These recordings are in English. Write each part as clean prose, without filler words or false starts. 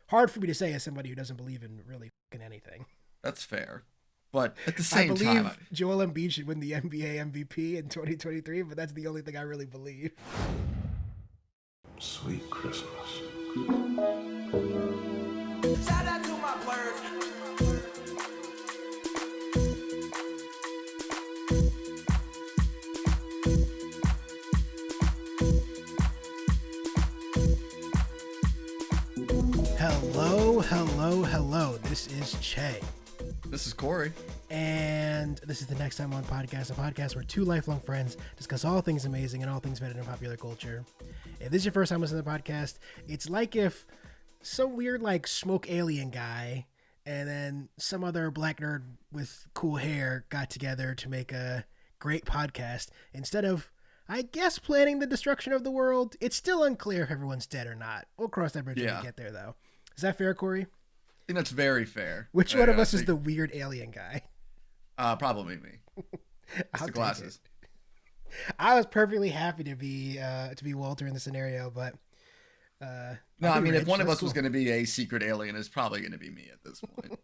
hard for me to say as somebody who doesn't believe in really fucking anything. That's fair. But at the same time, I believe Joel Embiid should win the NBA MVP in 2023, but that's the only thing I really believe. Sweet Christmas. Shout out to my birds. Hello. This is Che. this is Corey. And this is the Next Time On Podcast, a podcast where two lifelong friends discuss all things amazing and all things vetted in popular culture. If this is your first time listening to the podcast, it's like if some weird like smoke alien guy and then some other black nerd with cool hair got together to make a great podcast. Instead of, I guess, planning the destruction of the world, it's still unclear if everyone's dead or not. We'll cross that bridge when we get there, though. Is that fair, Corey? I think that's very fair. Which one of us is the weird alien guy? Probably me. It's the glasses. I was perfectly happy to be Walter in the scenario, but no, I mean, if one of us was going to be a secret alien, it's probably going to be me at this point.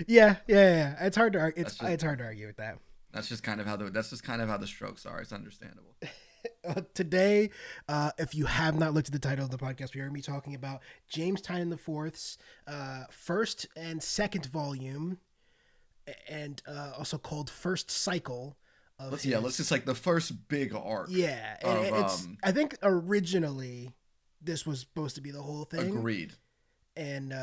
Yeah. It's hard to argue. It's hard to argue with that. That's just kind of how the strokes are. It's understandable. Today, if you have not looked at the title of the podcast, we are going to be talking about James Tynion IV's first and second volume, and also called First Cycle. Let's just like the first big arc. Yeah, and I think originally this was supposed to be the whole thing. Agreed. And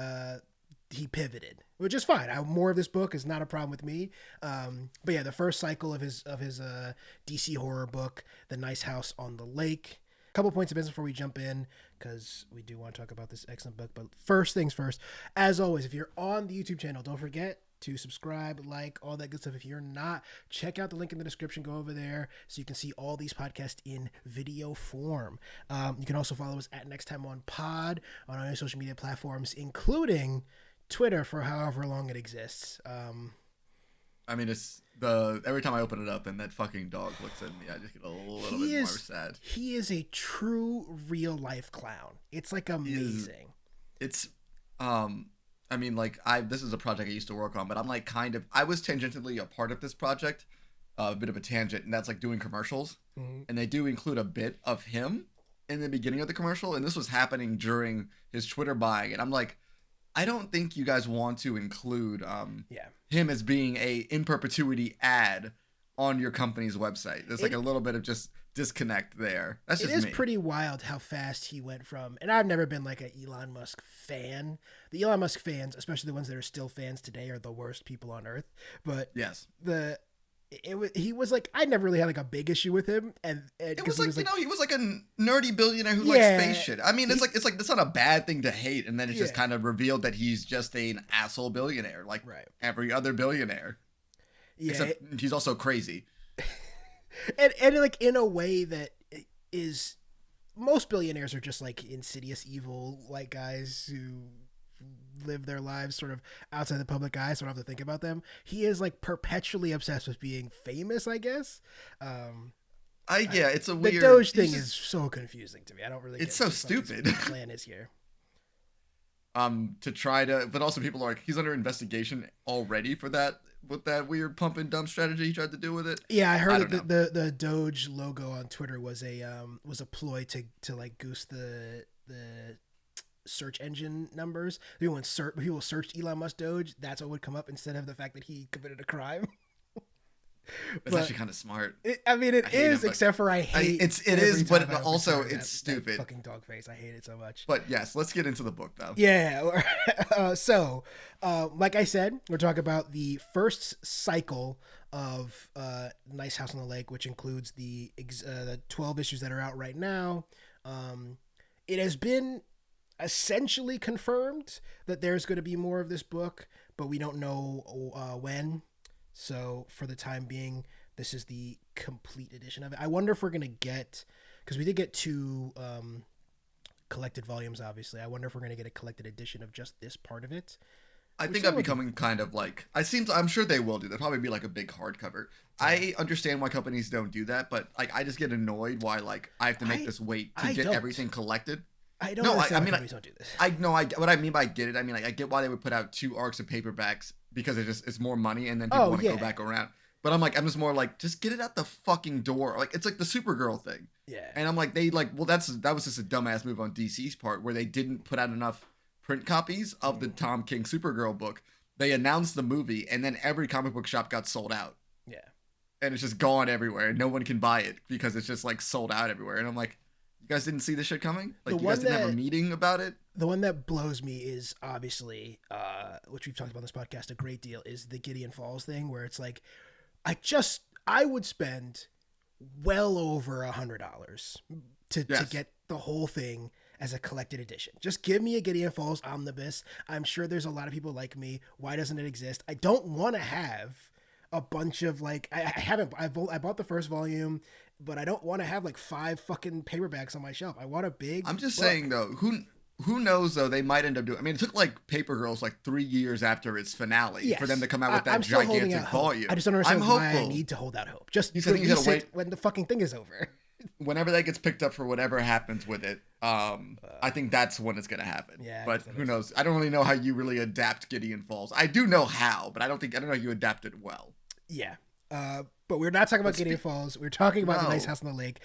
he pivoted, which is fine. More of this book is not a problem with me. But yeah, the first cycle of his DC horror book, The Nice House on the Lake. A couple points of business before we jump in, because we do want to talk about this excellent book. But first things first, as always, if you're on the YouTube channel, don't forget to subscribe, like, all that good stuff. If you're not, check out the link in the description. Go over there so you can see all these podcasts in video form. You can also follow us at Next Time On Pod on our social media platforms, including Twitter for however long it exists. I mean, it's every time I open it up and that fucking dog looks at me, I just get a little bit more sad. He is a true real life clown. It's like amazing. I mean, like, this is a project I used to work on, but I'm like I was tangentially a part of this project, a bit of a tangent, and that's like doing commercials. Mm-hmm. And they do include a bit of him in the beginning of the commercial, and this was happening during his Twitter buying, and I'm like, I don't think you guys want to include him as being a in perpetuity ad on your company's website. There's like a little bit of just disconnect there. That's just me. It is pretty wild how fast he went from, and I've never been like an Elon Musk fan. The Elon Musk fans, especially the ones that are still fans today, are the worst people on earth. But yes, he was like, I never really had like a big issue with him, and it was like, he was like a nerdy billionaire who likes space shit. I mean, it's like that's not a bad thing to hate, and then it's just kind of revealed that he's just an asshole billionaire, like every other billionaire. Yeah, except he's also crazy. and like in a way that is, most billionaires are just like insidious evil like guys who live their lives sort of outside the public eye, so I don't have to think about them. He is like perpetually obsessed with being famous, I guess. It's a weird. The Doge thing is so confusing to me. I don't really. It's so stupid. The plan is here. To try to, but also people are like, he's under investigation already for that, with that weird pump and dump strategy he tried to do with it. Yeah, I heard that the Doge logo on Twitter was a ploy to like goose the search engine numbers. People searched Elon Musk Doge, that's what would come up instead of the fact that he committed a crime. It's actually kind of smart. It is, except for I hate it is, but also it's stupid. That fucking dog face. I hate it so much. But yes, let's get into the book though. Yeah. So, like I said, we're talking about the first cycle of Nice House on the Lake, which includes the 12 issues that are out right now. It has been essentially confirmed that there's going to be more of this book, but we don't know when. So for the time being, this is the complete edition of it. I wonder if we're going to get, because we did get two collected volumes, obviously. I wonder if we're going to get a collected edition of just this part of it. I think I'm becoming kind of like, I'm sure they will do. They'll probably be like a big hardcover. Yeah. I understand why companies don't do that, but like I just get annoyed why like I have to make this wait to get everything collected. I don't No, understand I why mean, companies don't do this. I know. What I mean by get it. I mean, like, I get why they would put out 2 arcs of paperbacks because it's more money, and then people want to go back around. But I'm just more like, just get it out the fucking door. Like, it's like the Supergirl thing. Yeah. And I'm like, well, that was just a dumbass move on DC's part where they didn't put out enough print copies of the Tom King Supergirl book. They announced the movie, and then every comic book shop got sold out. Yeah. And it's just gone everywhere, and no one can buy it because it's just like sold out everywhere. And I'm like, you guys didn't see this shit coming? Like, you guys didn't have a meeting about it? The one that blows me is obviously, which we've talked about on this podcast a great deal, is the Gideon Falls thing, where it's like, I would spend well over $100 to get the whole thing as a collected edition. Just give me a Gideon Falls omnibus. I'm sure there's a lot of people like me. Why doesn't it exist? I don't want to have a bunch of like, I bought the first volume, but I don't want to have like 5 fucking paperbacks on my shelf. I want a big I'm just book. saying though, who knows though, they might end up doing, I mean, it took like Paper Girls like 3 years after its finale for them to come out with that gigantic volume. I just don't understand why I need to hold out hope. Just release it when the fucking thing is over. Whenever that gets picked up for whatever happens with it, I think that's when it's gonna happen. Yeah, but who knows? I don't really know how you really adapt Gideon Falls. I do know how, but I don't know how you adapt it well. Yeah. But we're not talking about Gideon Falls. We're talking about The Nice House on the Lake.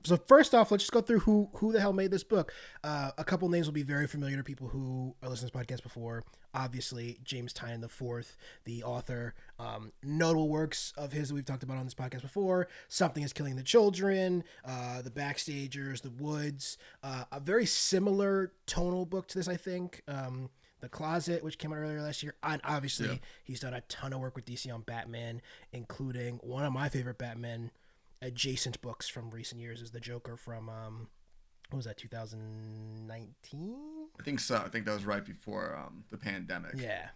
So first off, let's just go through who the hell made this book. A couple names will be very familiar to people who are listening to this podcast before. Obviously, James Tynion IV, the author. Notable works of his that we've talked about on this podcast before. Something is Killing the Children, The Backstagers, The Woods. A very similar tonal book to this, I think. The Closet, which came out earlier last year. And obviously, he's done a ton of work with DC on Batman, including one of my favorite Batman adjacent books from recent years is The Joker from, what was that, 2019? I think so. I think that was right before the pandemic. Yeah.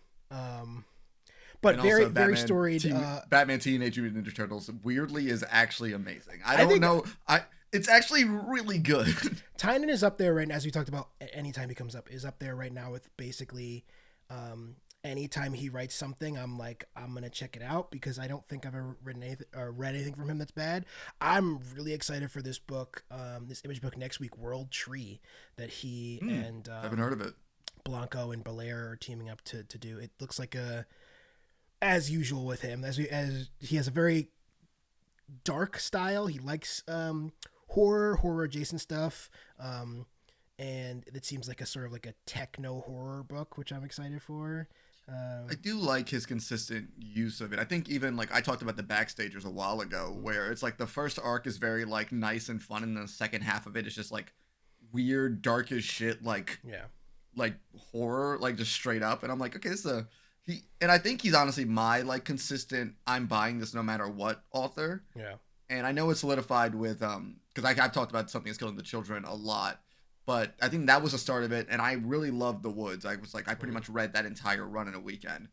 But very, very storied. Batman Teenage Mutant Ninja Turtles, weirdly, is actually amazing. I don't know. It's actually really good. Tynion is up there right now, as we talked about anytime he comes up, is up there right now with basically anytime he writes something, I'm like, I'm going to check it out because I don't think I've ever written anything or read anything from him that's bad. I'm really excited for this book, this image book next week, World Tree, that he and I haven't heard of it. Blanco and Bellaire are teaming up to do. It looks like as usual with him, as he has a very dark style. He likes horror adjacent stuff, and it seems like a sort of like a techno horror book, which I'm excited for. I do like his consistent use of it. I think even like I talked about The Backstagers a while ago, where it's like the first arc is very like nice and fun, and the second half of it is just like weird, dark as shit, like horror, like just straight up. And I'm like, okay, and I think he's honestly my like consistent, I'm buying this no matter what author. Yeah. And I know it's solidified with because I've talked about Something Is Killing the Children a lot, but I think that was the start of it, and I really loved The Woods. I pretty much read that entire run in a weekend.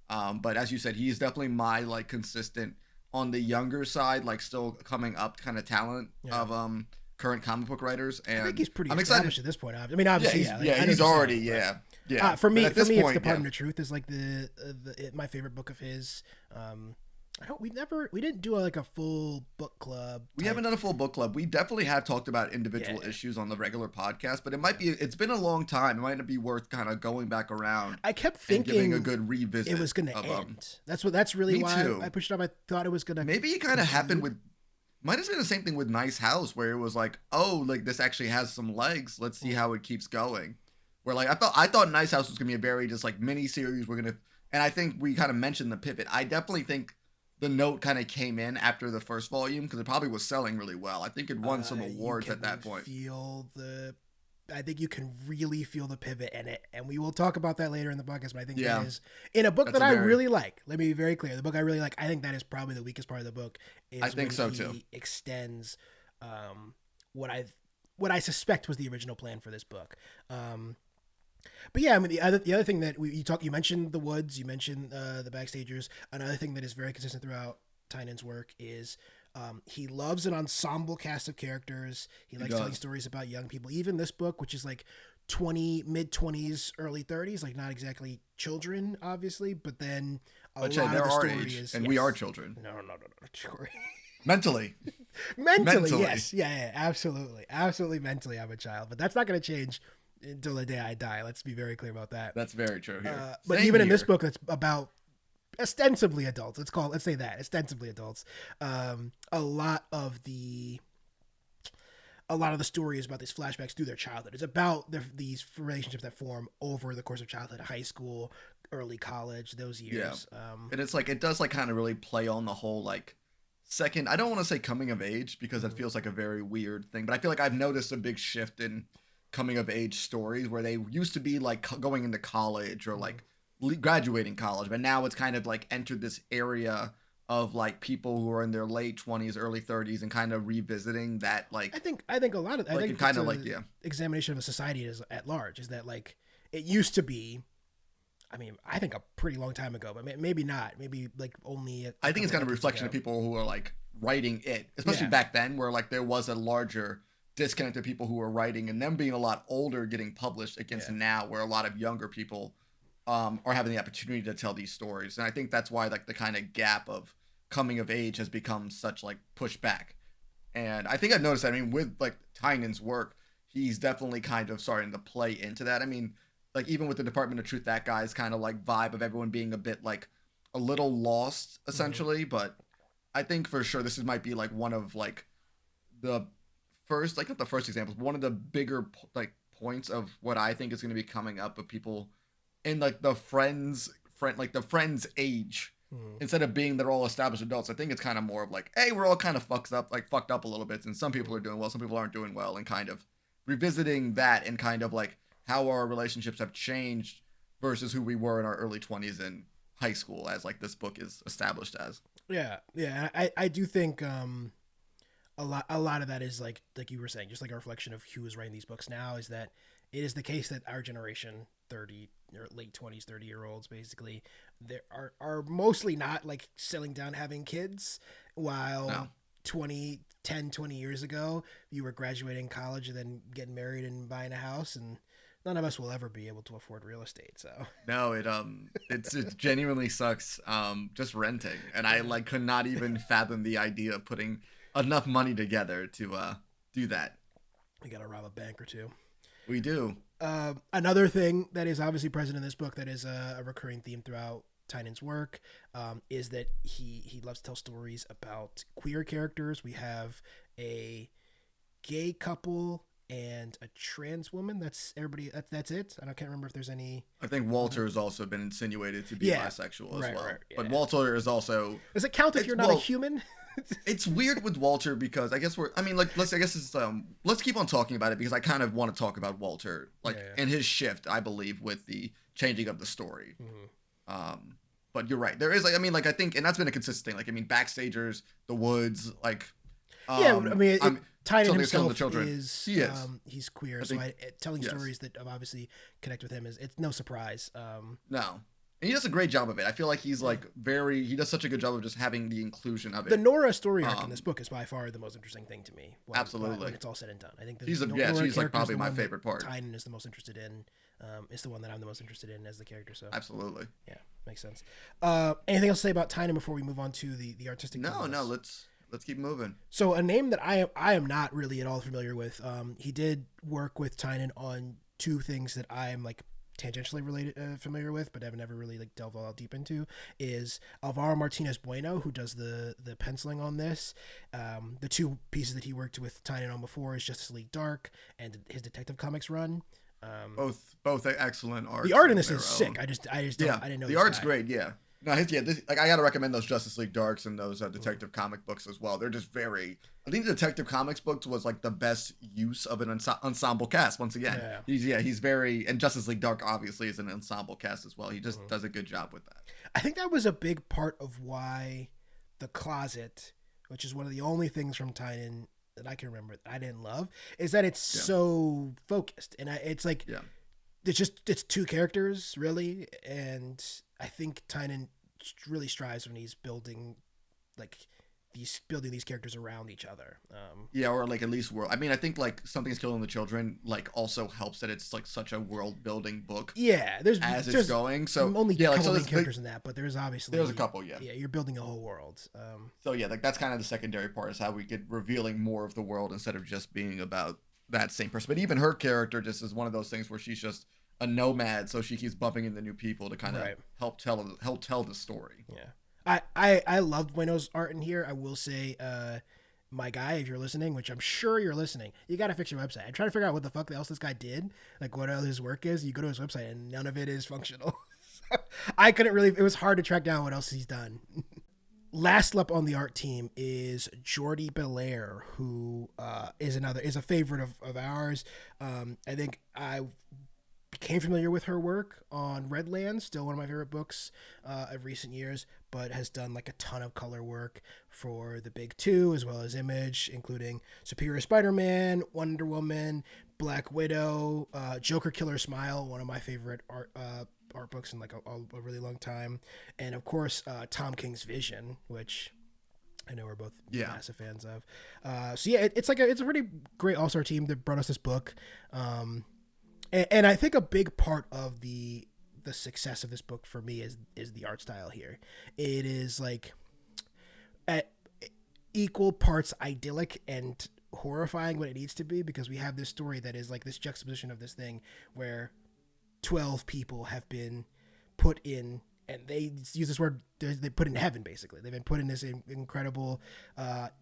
But as you said, he's definitely my like consistent on the younger side, like still coming up kind of talent of current comic book writers. And I think he's pretty excited established at this point. I mean, obviously, he's already For me, it's The Department of Truth is like my favorite book of his. We didn't do a full book club. We haven't done a full book club. We definitely have talked about individual issues on the regular podcast, but it's been a long time. It might not be worth kind of going back around. I kept thinking giving a good revisit. It was going to end. That's really why too. I pushed it up. I thought it was going to. Maybe it kind of happened with. Might have been the same thing with Nice House, where it was like, oh, like this actually has some legs. Let's see how it keeps going. Where like I thought Nice House was gonna be a very just like mini series. And I think we kind of mentioned the pivot. I definitely think the note kind of came in after the first volume because it probably was selling really well. I think it won some awards at that point. I think you can really feel the pivot in it, and we will talk about that later in the podcast. But I think that is in a book that I really like. Let me be very clear: the book I really like. I think that is probably the weakest part of the book. I think so too. Extends what I suspect was the original plan for this book. But yeah, I mean the other thing that you mentioned The Woods, you mentioned The Backstagers. Another thing that is very consistent throughout Tynion's work is he loves an ensemble cast of characters. He likes telling stories about young people. Even this book, which is like mid-20s, early 30s, like not exactly children, obviously, but then a lot of the story is... And we are children. No, Corey. Mentally. Mentally, Mentally. yes. Yeah, absolutely mentally I'm a child, but that's not going to change until the day I die. Let's be very clear about that. That's very true here. But Same even in this here. book that's about ostensibly adults, let's say that, ostensibly adults, a lot of the story is about these flashbacks through their childhood. It's about these relationships that form over the course of childhood, high school, early college, those years. And it's like, it does like kind of really play on the whole like second, I don't want to say coming of age because that feels like a very weird thing, but I feel like I've noticed a big shift in coming of age stories where they used to be like going into college or like graduating college, but now it's kind of like entered this area of like people who are in their late 20s, early 30s and kind of revisiting that like I think a lot of, I like think kind of it's like, a yeah. examination of a society at large is that like it used to be, I mean, I think a pretty long time ago, but maybe not. Maybe like only. I think it's kind of a reflection of people who are like writing it, especially back then, where like there was a larger disconnect of people who were writing and them being a lot older getting published against now, where a lot of younger people are having the opportunity to tell these stories. And I think that's why like the kind of gap of coming of age has become such like pushback. And I think I've noticed that. I mean, with like Tynion's work, he's definitely kind of starting to play into that. I mean, like even with the Department of Truth, that guy's kind of like vibe of everyone being a bit like a little lost essentially. But I think for sure this might be like one of like the first, like not the first examples, but one of the bigger like points of what I think is going to be coming up of people in like the friends age. Instead of being they're all established adults, I think it's kind of more of like, hey, we're all kind of fucked up a little bit, and some people are doing well, some people aren't doing well, and kind of revisiting that and kind of like how our relationships have changed versus who we were in our early 20s in high school, as like this book is established as. Yeah. I do think a lot of that is like you were saying, just like a reflection of who is writing these books now, is that it is the case that our generation, 30 or late 20s, 30-year-olds, basically, there are mostly not like settling down having kids, while 20 years ago you were graduating college and then getting married and buying a house, and none of us will ever be able to afford real estate. So no, it genuinely sucks just renting, and I like could not even fathom the idea of putting enough money together to do that. We gotta rob a bank or two. We do. Another thing that is obviously present in this book that is a recurring theme throughout Tynion's work is that he loves to tell stories about queer characters. We have a gay couple and a trans woman. That's everybody. That's it. I can't remember if there's any. I think Walter has also been insinuated to be bisexual as well. Right, yeah. But Walter is also. Does it count if you're not a human? It's weird with Walter because I guess let's keep on talking about it because I kind of want to talk about Walter and his shift, I believe, with the changing of the story. But you're right. There is I think, and that's been a consistent thing. Like, I mean, Backstagers, The Woods, like. Tynion himself he's queer, so telling stories that obviously connect with him it's no surprise. No. And he does a great job of it. I feel like he's he does such a good job of just having the inclusion of it. The Nora story arc in this book is by far the most interesting thing to me. Absolutely. When it's all said and done. I think she's like probably my favorite part. Tynion is the most interested in. Is the one that I'm the most interested in as the character. So absolutely. Yeah, makes sense. Anything else to say about Tynion before we move on to the artistic? No, let's keep moving. So a name that I am not really at all familiar with. He did work with Tynion on two things that I am like tangentially familiar with, but I've never really like delved all deep into, is Álvaro Martínez Bueno, who does the penciling on this. The two pieces that he worked with Tynion on before is Justice League Dark and his Detective Comics run. Both excellent art. The art in this is sick. I didn't know the art's great. Yeah. No, I gotta recommend those Justice League Darks and those Detective Comic books as well. They're just very. I think the Detective Comics books was like the best use of an ensemble cast. Once again, he's very, and Justice League Dark obviously is an ensemble cast as well. He just does a good job with that. I think that was a big part of why The Closet, which is one of the only things from Tynion that I can remember that I didn't love, is that it's so focused, and it's like it's two characters really, and I think Tynion really strives when he's building like building these characters around each other. Yeah, or like at least world. I mean, I think like Something's Killing the Children like also helps that it's like such a world building book. Yeah, there's going. So only yeah, a like couple so main characters in that, but there's obviously a couple. Yeah, yeah, you're building a whole world. So yeah, like that's kind of the secondary part is how we get revealing more of the world instead of just being about that same person. But even her character just is one of those things where she's just a nomad, so she keeps bumping into new people to kind of help tell the story. Yeah. I loved Bueno's art in here. I will say, my guy, if you're listening, which I'm sure you're listening, you got to fix your website. I'm trying to figure out what the fuck else this guy did, like what all his work is. You go to his website and none of it is functional. I couldn't really, it was hard to track down what else he's done. Last up on the art team is Jordie Bellaire, who is a favorite of ours. I think I became familiar with her work on Redland, still one of my favorite books of recent years, but has done like a ton of color work for the big two as well as Image, including Superior Spider-Man, Wonder Woman, Black Widow, Joker Killer Smile, one of my favorite art books in like a really long time, and of course Tom King's Vision, which I know we're both massive fans of. So yeah, it's a pretty great all-star team that brought us this book. And I think a big part of the success of this book for me is the art style here. It is like at equal parts idyllic and horrifying when it needs to be, because we have this story that is like this juxtaposition of this thing where 12 people have been put in, and they use this word, they put in heaven basically. They've been put in this incredible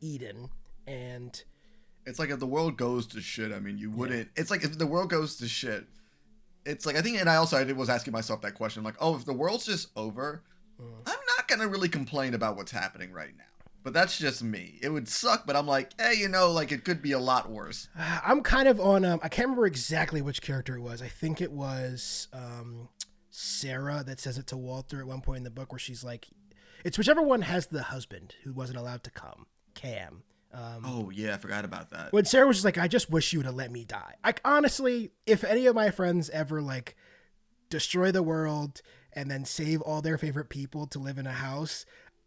Eden, and it's like if the world goes to shit, I mean, you wouldn't. It's like if the world goes to shit, it's like I think, and I was asking myself that question, like, oh, if the world's just over, I'm not gonna really complain about what's happening right now. But that's just me. It would suck, but I'm like, hey, like it could be a lot worse. I'm kind of on. I can't remember exactly which character it was. I think it was Sarah that says it to Walter at one point in the book, where she's like, it's whichever one has the husband who wasn't allowed to come, Cam. Oh yeah, I forgot about that. When Sarah was just like, I just wish you would have let me die. Like, honestly, if any of my friends ever like destroy the world and then save all their favorite people to live in a house,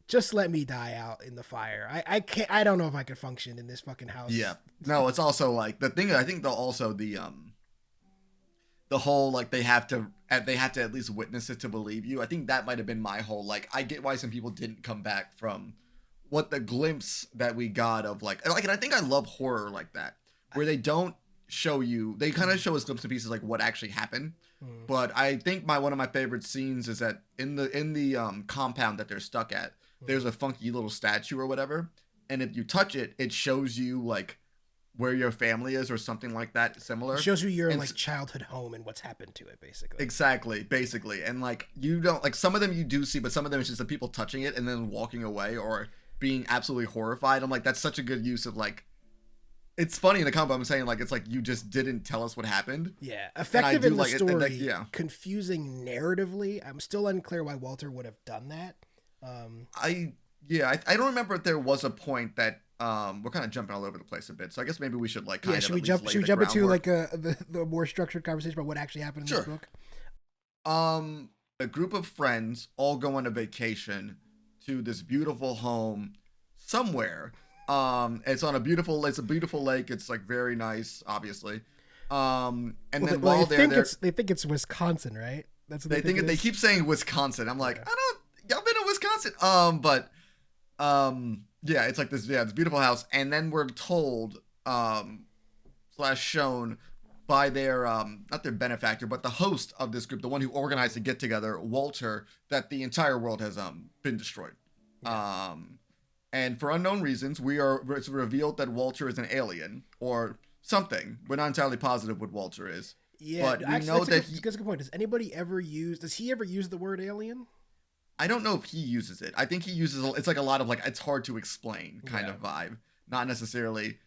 just let me die out in the fire. I don't know if I could function in this fucking house. Yeah. No, it's also like the thing. I think the whole like they have to at least witness it to believe you. I think that might have been my whole like. I get why some people didn't come back from what the glimpse that we got of like, and I think I love horror like that, where they don't show you, they kind of show us glimpses of pieces like what actually happened. But I think one of my favorite scenes is that in the compound that they're stuck at, there's a funky little statue or whatever, and if you touch it, it shows you like where your family is or something like that, similar. It shows you your like childhood home and what's happened to it, basically. Exactly, basically, and like you don't like some of them you do see, but some of them it's just the people touching it and then walking away or being absolutely horrified. I'm like, that's such a good use of like, it's funny in the combo. I'm saying like, it's like you just didn't tell us what happened. Yeah, effective in the like story. Yeah, confusing narratively. I'm still unclear why Walter would have done that. I don't remember if there was a point that we're kind of jumping all over the place a bit. So I guess maybe we should like should we jump into like the more structured conversation about what actually happened in this book? A group of friends all go on a vacation to this beautiful home somewhere. It's a beautiful lake. It's like very nice, obviously. And then while they're there, they think it's Wisconsin, right? That's what they think. They keep saying Wisconsin. I'm like, y'all been to Wisconsin? Yeah, it's like this beautiful house, and then we're told / shown by their not their benefactor, but the host of this group, the one who organized the get together, Walter, that the entire world has been destroyed. Yeah. And for unknown reasons, it's revealed that Walter is an alien or something. We're not entirely positive what Walter is. Yeah, but we know that that's a good point. Does he ever use the word alien? I don't know if he uses it. I think he uses it's like a lot of like it's hard to explain kind of vibe, not necessarily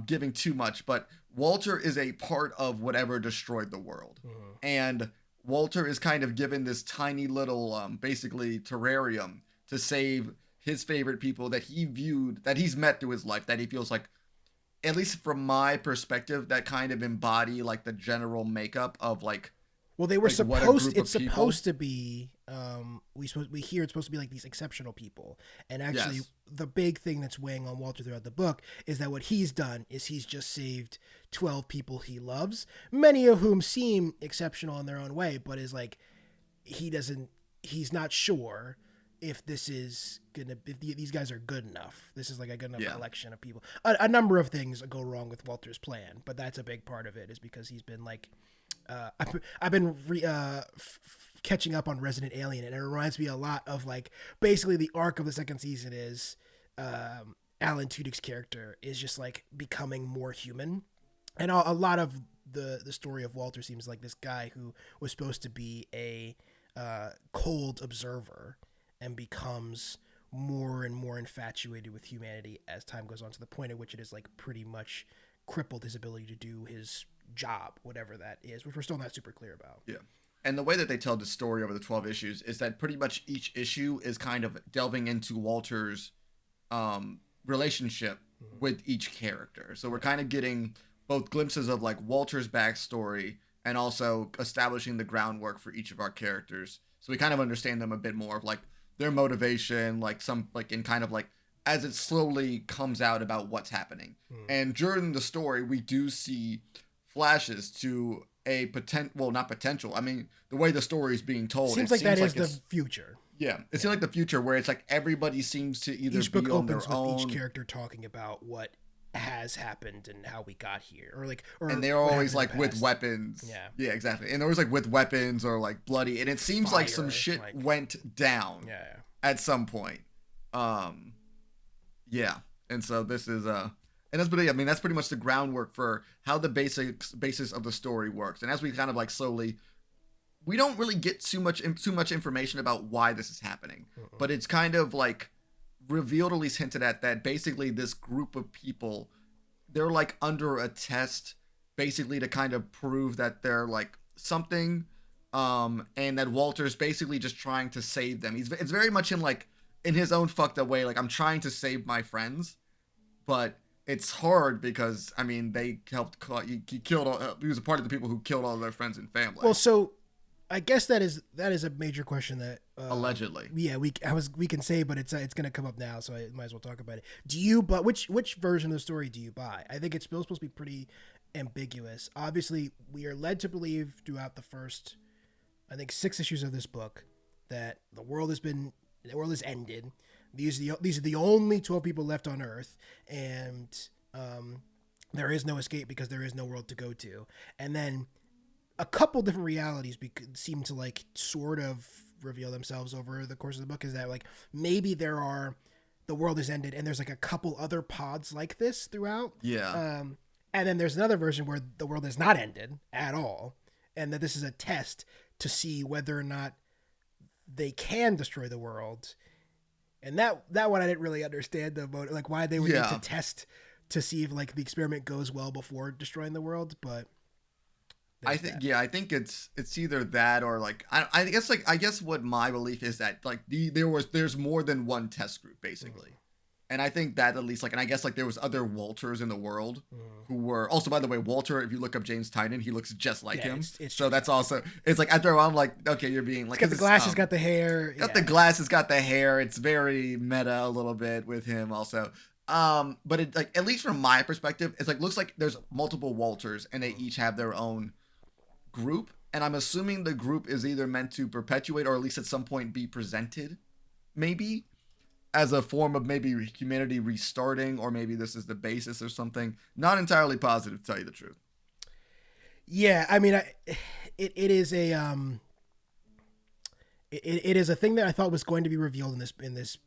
giving too much, but Walter is a part of whatever destroyed the world. And Walter is kind of given this tiny little basically terrarium to save his favorite people that he's met through his life, that he feels like, at least from my perspective, that kind of embody like the general makeup of like Well, they were like, what a supposed. group It's of people. supposed to be. We hear it's supposed to be like these exceptional people, and actually, Yes. the big thing that's weighing on Walter throughout the book is that what he's done is he's just saved 12 people he loves, many of whom seem exceptional in their own way, but is like he's not sure if this is gonna if these guys are good enough. This is like a good enough Yeah. collection of people. A number of things go wrong with Walter's plan, but that's a big part of it is because he's been like. I've been catching up on Resident Alien, and it reminds me a lot of like basically the arc of the second season is Alan Tudyk's character is just like becoming more human, and a lot of the story of Walter seems like this guy who was supposed to be a cold observer and becomes more and more infatuated with humanity as time goes on, to the point at which it is like pretty much crippled his ability to do his job, whatever that is, which we're still not super clear about. Yeah. And the way that they tell the story over the 12 issues is that pretty much each issue is kind of delving into Walter's relationship with each character. So we're kind of getting both glimpses of like Walter's backstory and also establishing the groundwork for each of our characters. So we kind of understand them a bit more of like their motivation, like some like in kind of like as it slowly comes out about what's happening. And during the story, we do see flashes to a not potential. I mean, the way the story is being told, Seems it like that is it's- the future. Yeah, it seems like the future where it's like everybody seems to either Each be book on their opens with own, each character talking about what has happened and how we got here, or and they're what always happened like in the with past. weapons. Yeah. Yeah, exactly. And they're always like with weapons or like bloody, and it seems like some Fire, shit like- went down Yeah. at some point. Yeah, and so this is and that's pretty. I mean, that's pretty much the groundwork for how the basis of the story works. And as we kind of like slowly, we don't really get too much information about why this is happening, but it's kind of like revealed, at least hinted at, that basically this group of people, they're like under a test, basically to kind of prove that they're like something, and that Walter's basically just trying to save them. It's very much in his own fucked up way, like, I'm trying to save my friends, but it's hard because, I mean, they helped. He killed all. He was a part of the people who killed all their friends and family. Well, so I guess that is a major question that Allegedly. Yeah, we can say, but it's going to come up now, so I might as well talk about it. Do you? But which version of the story do you buy? I think it's still supposed to be pretty ambiguous. Obviously, we are led to believe throughout the first, I think, 6 issues of this book that the world has ended. These are the only 12 people left on Earth, and there is no escape because there is no world to go to. And then a couple different realities seem to like sort of reveal themselves over the course of the book. Is that like maybe the world has ended, and there's like a couple other pods like this throughout. Yeah. And then there's another version where the world has not ended at all, and that this is a test to see whether or not they can destroy the world. And that one I didn't really understand about, like, why they would need to test to see if like the experiment goes well before destroying the world. But I think it's either that or like I guess what my belief is that like there's more than one test group basically. And I think that at least, like, and I guess, like, there was other Walters in the world who were... Also, by the way, Walter, if you look up James Tynion, he looks just like him. So that's also... It's like, after a while, I'm like, okay, you're being... like, got the glasses, got the hair. Got the glasses, got the hair. It's very meta a little bit with him also. But it, like, at least from my perspective, it's like, looks like there's multiple Walters, and they each have their own group. And I'm assuming the group is either meant to perpetuate or at least at some point be presented, maybe, as a form of maybe humanity restarting, or maybe this is the basis or something. Not entirely positive, to tell you the truth. Yeah, I mean, it is a it is a thing that I thought was going to be revealed in these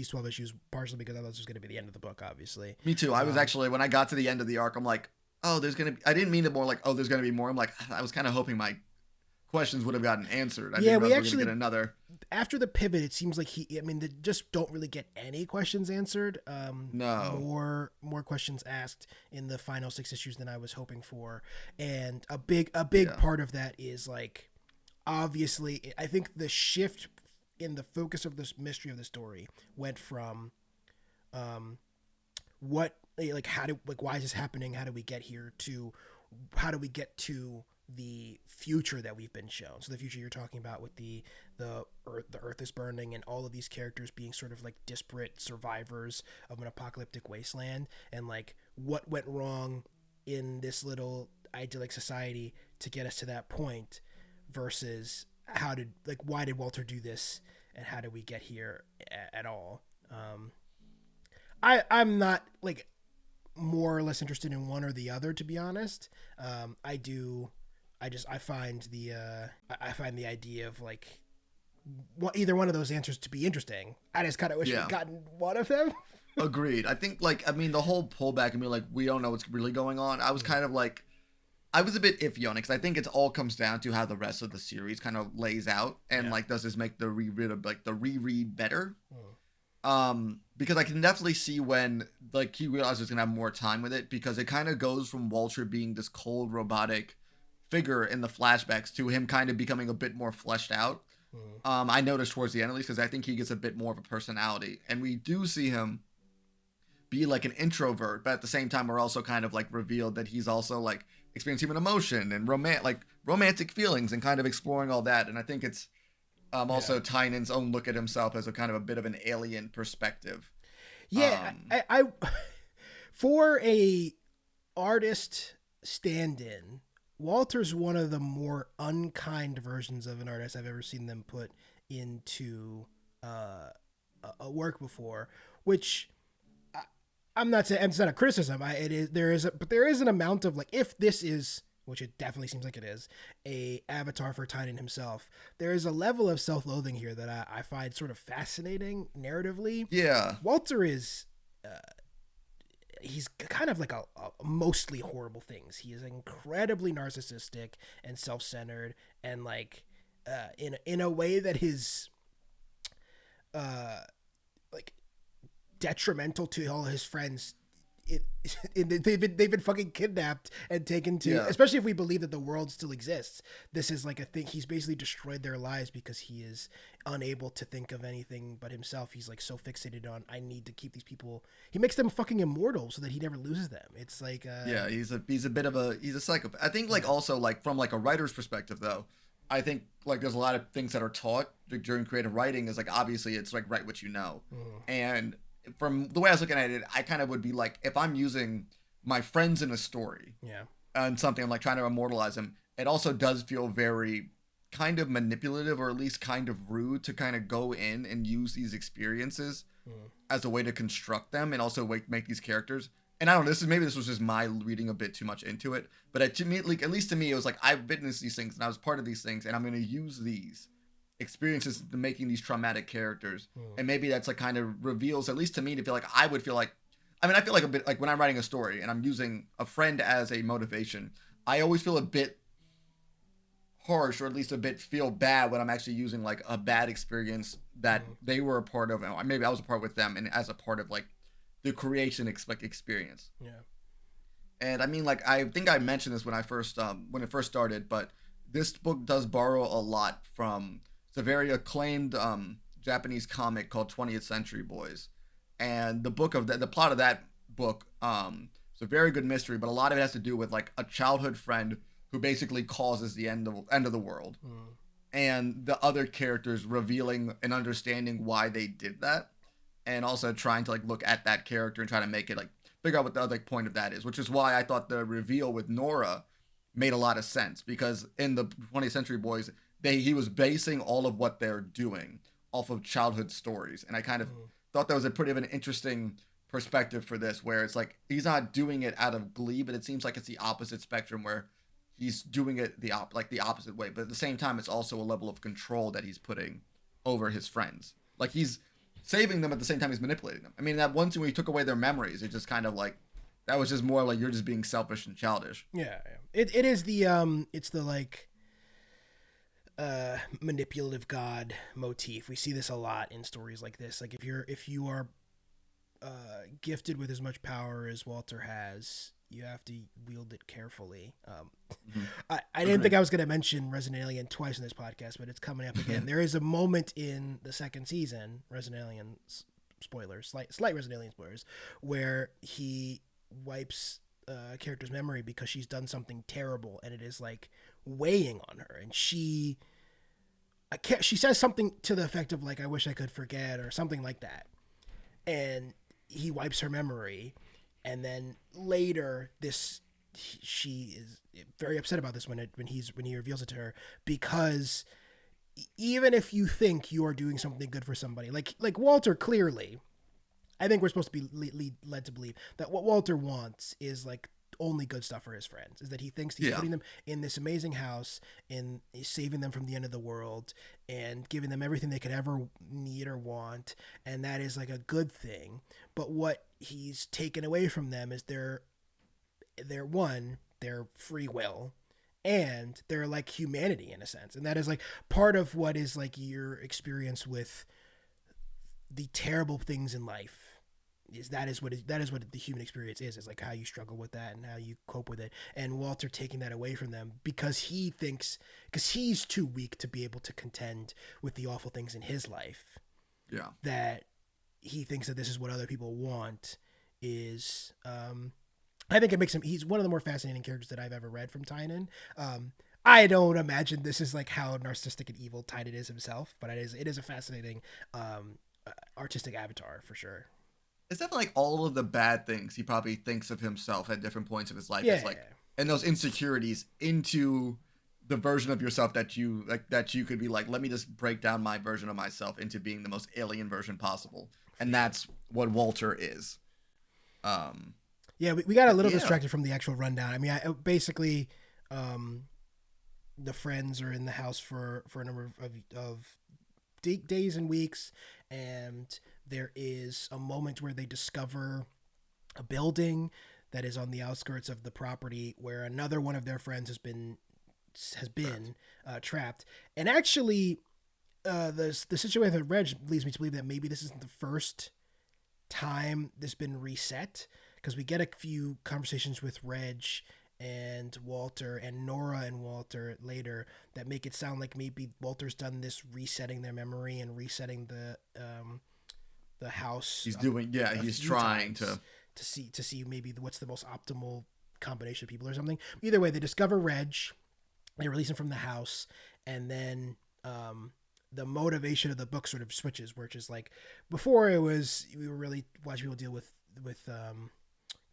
12 issues, partially because I thought this was going to be the end of the book, obviously. Me too. I was actually, when I got to the end of the arc, I'm like, oh, there's gonna be... I didn't mean it more like, oh, there's gonna be more. I'm like, I was kind of hoping my questions would have gotten answered. I didn't know we actually get another. After the pivot, it seems like they just don't really get any questions answered. No. More questions asked in the final 6 issues than I was hoping for. And a big part of that is, like, obviously, I think the shift in the focus of this mystery of the story went from why is this happening? How do we get here, to how do we get to the future that we've been shown. So the future you're talking about with the earth is burning and all of these characters being sort of like disparate survivors of an apocalyptic wasteland, and like what went wrong in this little idyllic society to get us to that point, versus why did Walter do this and how did we get here at all. I'm not like more or less interested in one or the other, to be honest. I find the idea of like either one of those answers to be interesting. I just kind of wish we'd gotten one of them. Agreed. I think the whole pullback and being like, we don't know what's really going on. I was kind of like, I was a bit iffy on it, because I think it all comes down to how the rest of the series kind of lays out, and like, does this make the reread better? Because I can definitely see when like he realizes he's gonna have more time with it, because it kind of goes from Walter being this cold robotic figure in the flashbacks to him kind of becoming a bit more fleshed out. I noticed towards the end, at least, because I think he gets a bit more of a personality, and we do see him be like an introvert, but at the same time we're also kind of like revealed that he's also like experiencing human emotion and romantic feelings and kind of exploring all that. And I think it's also Tynion's own look at himself as a kind of a bit of an alien perspective. I for a artist stand-in, Walter's one of the more unkind versions of an artist I've ever seen them put into a work before, which I'm not saying it's not a criticism. There is an amount of like, if this is, which it definitely seems like it is, a avatar for Tynion himself, there is a level of self-loathing here that I find sort of fascinating narratively. Yeah. Walter is, he's kind of like a mostly horrible things. He is incredibly narcissistic and self-centered, and like in a way that his like detrimental to all his friends. They've been fucking kidnapped and taken to, especially if we believe that the world still exists. This is like a thing. He's basically destroyed their lives because he is unable to think of anything but himself. He's like so fixated on, I need to keep these people. He makes them fucking immortal so that he never loses them. It's like he's a bit of he's a psychopath. I think like also like from like a writer's perspective though, I think like there's a lot of things that are taught during creative writing is like, obviously it's like write what you know. And from the way I was looking at it, I kind of would be like, if I'm using my friends in a story and something, I'm like trying to immortalize them, it also does feel very kind of manipulative, or at least kind of rude, to kind of go in and use these experiences as a way to construct them and also make these characters. And I don't know, maybe this was just my reading a bit too much into it, but to me, like, at least to me, it was like, I've witnessed these things and I was part of these things, and I'm going to use these experiences to making these traumatic characters. And maybe that's like kind of reveals, at least to me, to feel like I would feel like, I mean, I feel like a bit like when I'm writing a story and I'm using a friend as a motivation, I always feel a bit harsh, or at least a bit feel bad when I'm actually using like a bad experience that they were a part of, and maybe I was a part with them, and as a part of like the creation experience. And I mean, like, I think I mentioned this when it first started, but this book does borrow a lot from, it's a very acclaimed Japanese comic called 20th Century Boys. And the plot of that book, it's a very good mystery, but a lot of it has to do with like a childhood friend who basically causes the end of the world. And the other characters revealing and understanding why they did that. And also trying to like look at that character and try to make it like, figure out what the other point of that is, which is why I thought the reveal with Nora made a lot of sense, because in the 20th Century Boys, he was basing all of what they're doing off of childhood stories. And I kind of thought that was a pretty of an interesting perspective for this, where it's like, he's not doing it out of glee, but it seems like it's the opposite spectrum, where he's doing it the opposite way. But at the same time, it's also a level of control that he's putting over his friends. Like, he's saving them at the same time he's manipulating them. I mean, that one scene where he took away their memories, it just kind of like, that was just more like, you're just being selfish and childish. It is the it's the like manipulative god motif. We see this a lot in stories like this. Like, if you are gifted with as much power as Walter has, you have to wield it carefully. I didn't think I was going to mention Resident Alien twice in this podcast, but it's coming up again. There is a moment in the second season, Resident Alien spoilers, slight Resident Alien spoilers, where he wipes a character's memory because she's done something terrible, and it is like weighing on her, and she says something to the effect of like, I wish I could forget, or something like that. And he wipes her memory. And then later she is very upset about this when he reveals it to her, because even if you think you are doing something good for somebody, like Walter, clearly, I think we're supposed to be led to believe that what Walter wants is like only good stuff for his friends, is that he thinks he's putting them in this amazing house and saving them from the end of the world and giving them everything they could ever need or want. And that is like a good thing. But what he's taken away from them is their free will and their like humanity, in a sense. And that is like part of what is like your experience with the terrible things in life. That is what the human experience is like how you struggle with that and how you cope with it. And Walter taking that away from them because he's too weak to be able to contend with the awful things in his life. Yeah. That he thinks that this is what other people want is, I think it makes him, he's one of the more fascinating characters that I've ever read from Tynion. I don't imagine this is like how narcissistic and evil Tynion is himself, but it is a fascinating, artistic avatar for sure. It's definitely like all of the bad things he probably thinks of himself at different points of his life. Yeah. It's like, and those insecurities into the version of yourself that you could be like, let me just break down my version of myself into being the most alien version possible. And that's what Walter is. Yeah, we got a little distracted from the actual rundown. I mean, basically, the friends are in the house for a number of days and weeks, and there is a moment where they discover a building that is on the outskirts of the property where another one of their friends has been trapped. And actually, the situation with Reg leads me to believe that maybe this isn't the first time this has been reset, because we get a few conversations with Reg and Walter and Nora and Walter later that make it sound like maybe Walter's done this resetting their memory and resetting the house. He's trying to see maybe what's the most optimal combination of people or something. Either way, they discover Reg, they release him from the house, and then the motivation of the book sort of switches, which is like before it was we were really watching people deal with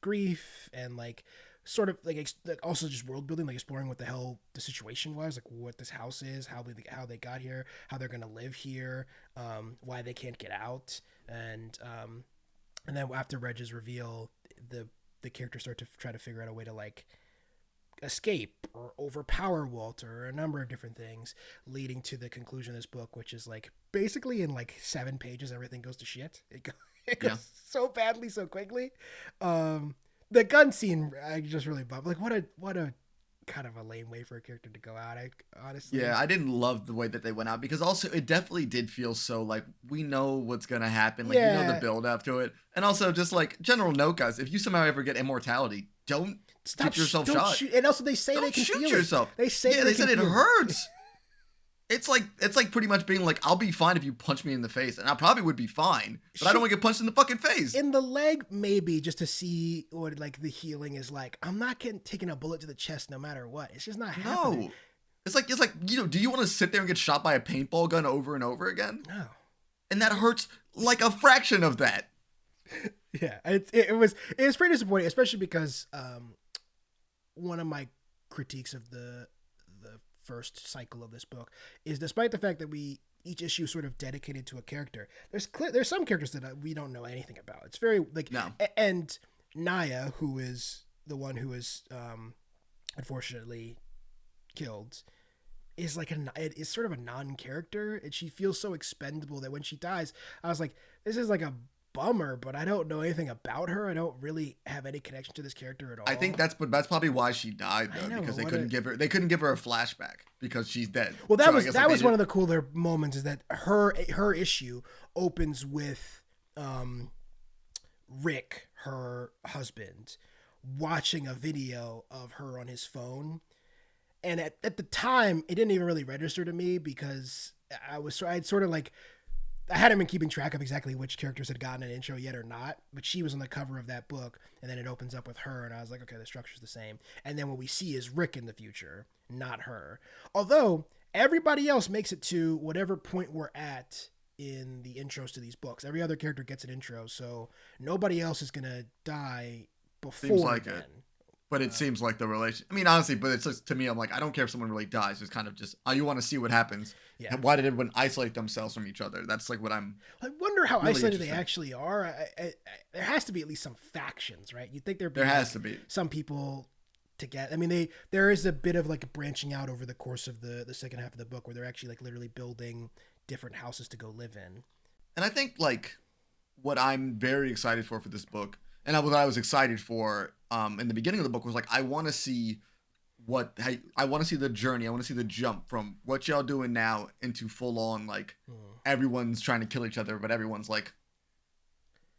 grief and like sort of like also just world building, like exploring what the hell the situation was, like what this house is, how they got here, how they're gonna live here, why they can't get out, and then after Reg's reveal, the characters start to try to figure out a way to like escape or overpower Walter, or a number of different things, leading to the conclusion of this book, which is like basically in like 7 pages everything goes to shit. It goes so badly so quickly. The gun scene I just really bummed. Like what a kind of a lame way for a character to go out. Honestly, I didn't love the way that they went out, because also it definitely did feel so like we know what's gonna happen, like you know the build up to it. And also just like general note, guys, if you somehow ever get immortality, don't get yourself shot. And also they say they can shoot feel yourself. They say they said it hurts. It's like pretty much being like, I'll be fine if you punch me in the face, and I probably would be fine, but I don't want to get punched in the fucking face. In the leg, maybe, just to see what like the healing is like. I'm not taking a bullet to the chest no matter what. It's just not happening. No, it's like do you want to sit there and get shot by a paintball gun over and over again? No, and that hurts like a fraction of that. Yeah, it was pretty disappointing, especially because one of my critiques of the first cycle of this book is, despite the fact that each issue sort of dedicated to a character, there's some characters that we don't know anything about. It's very like and Naya, who is the one who is unfortunately killed, is like is sort of a non-character, and she feels so expendable that when she dies, I was like, this is like a bummer, but I don't know anything about her. I don't really have any connection to this character at all. I think that's probably why she died, though, because they couldn't give her a flashback because she's dead. Well, that was one of the cooler moments, is that her issue opens with Rick, her husband, watching a video of her on his phone, and at the time it didn't even really register to me, because I'd sort of like I hadn't been keeping track of exactly which characters had gotten an intro yet or not, but she was on the cover of that book, and then it opens up with her, and I was like, okay, the structure's the same. And then what we see is Rick in the future, not her. Although everybody else makes it to whatever point we're at in the intros to these books. Every other character gets an intro, so nobody else is gonna die before Seems like then. it. But it seems like the relation. I mean, honestly, but it's just, to me, I'm like, I don't care if someone really dies. It's kind of just, you want to see what happens. Yeah. Why did everyone isolate themselves from each other? That's like what I'm. I wonder how really isolated they interesting. actually are. There has to be at least some factions, right? You'd think there'd be There has to be. some people together. I mean, there is a bit of like branching out over the course of the second half of the book where they're actually like literally building different houses to go live in. And I think like what I'm very excited for this book, and what I was excited for in the beginning of the book was like, I want to see I want to see the journey. I want to see the jump from what y'all doing now into full on like everyone's trying to kill each other, but everyone's like,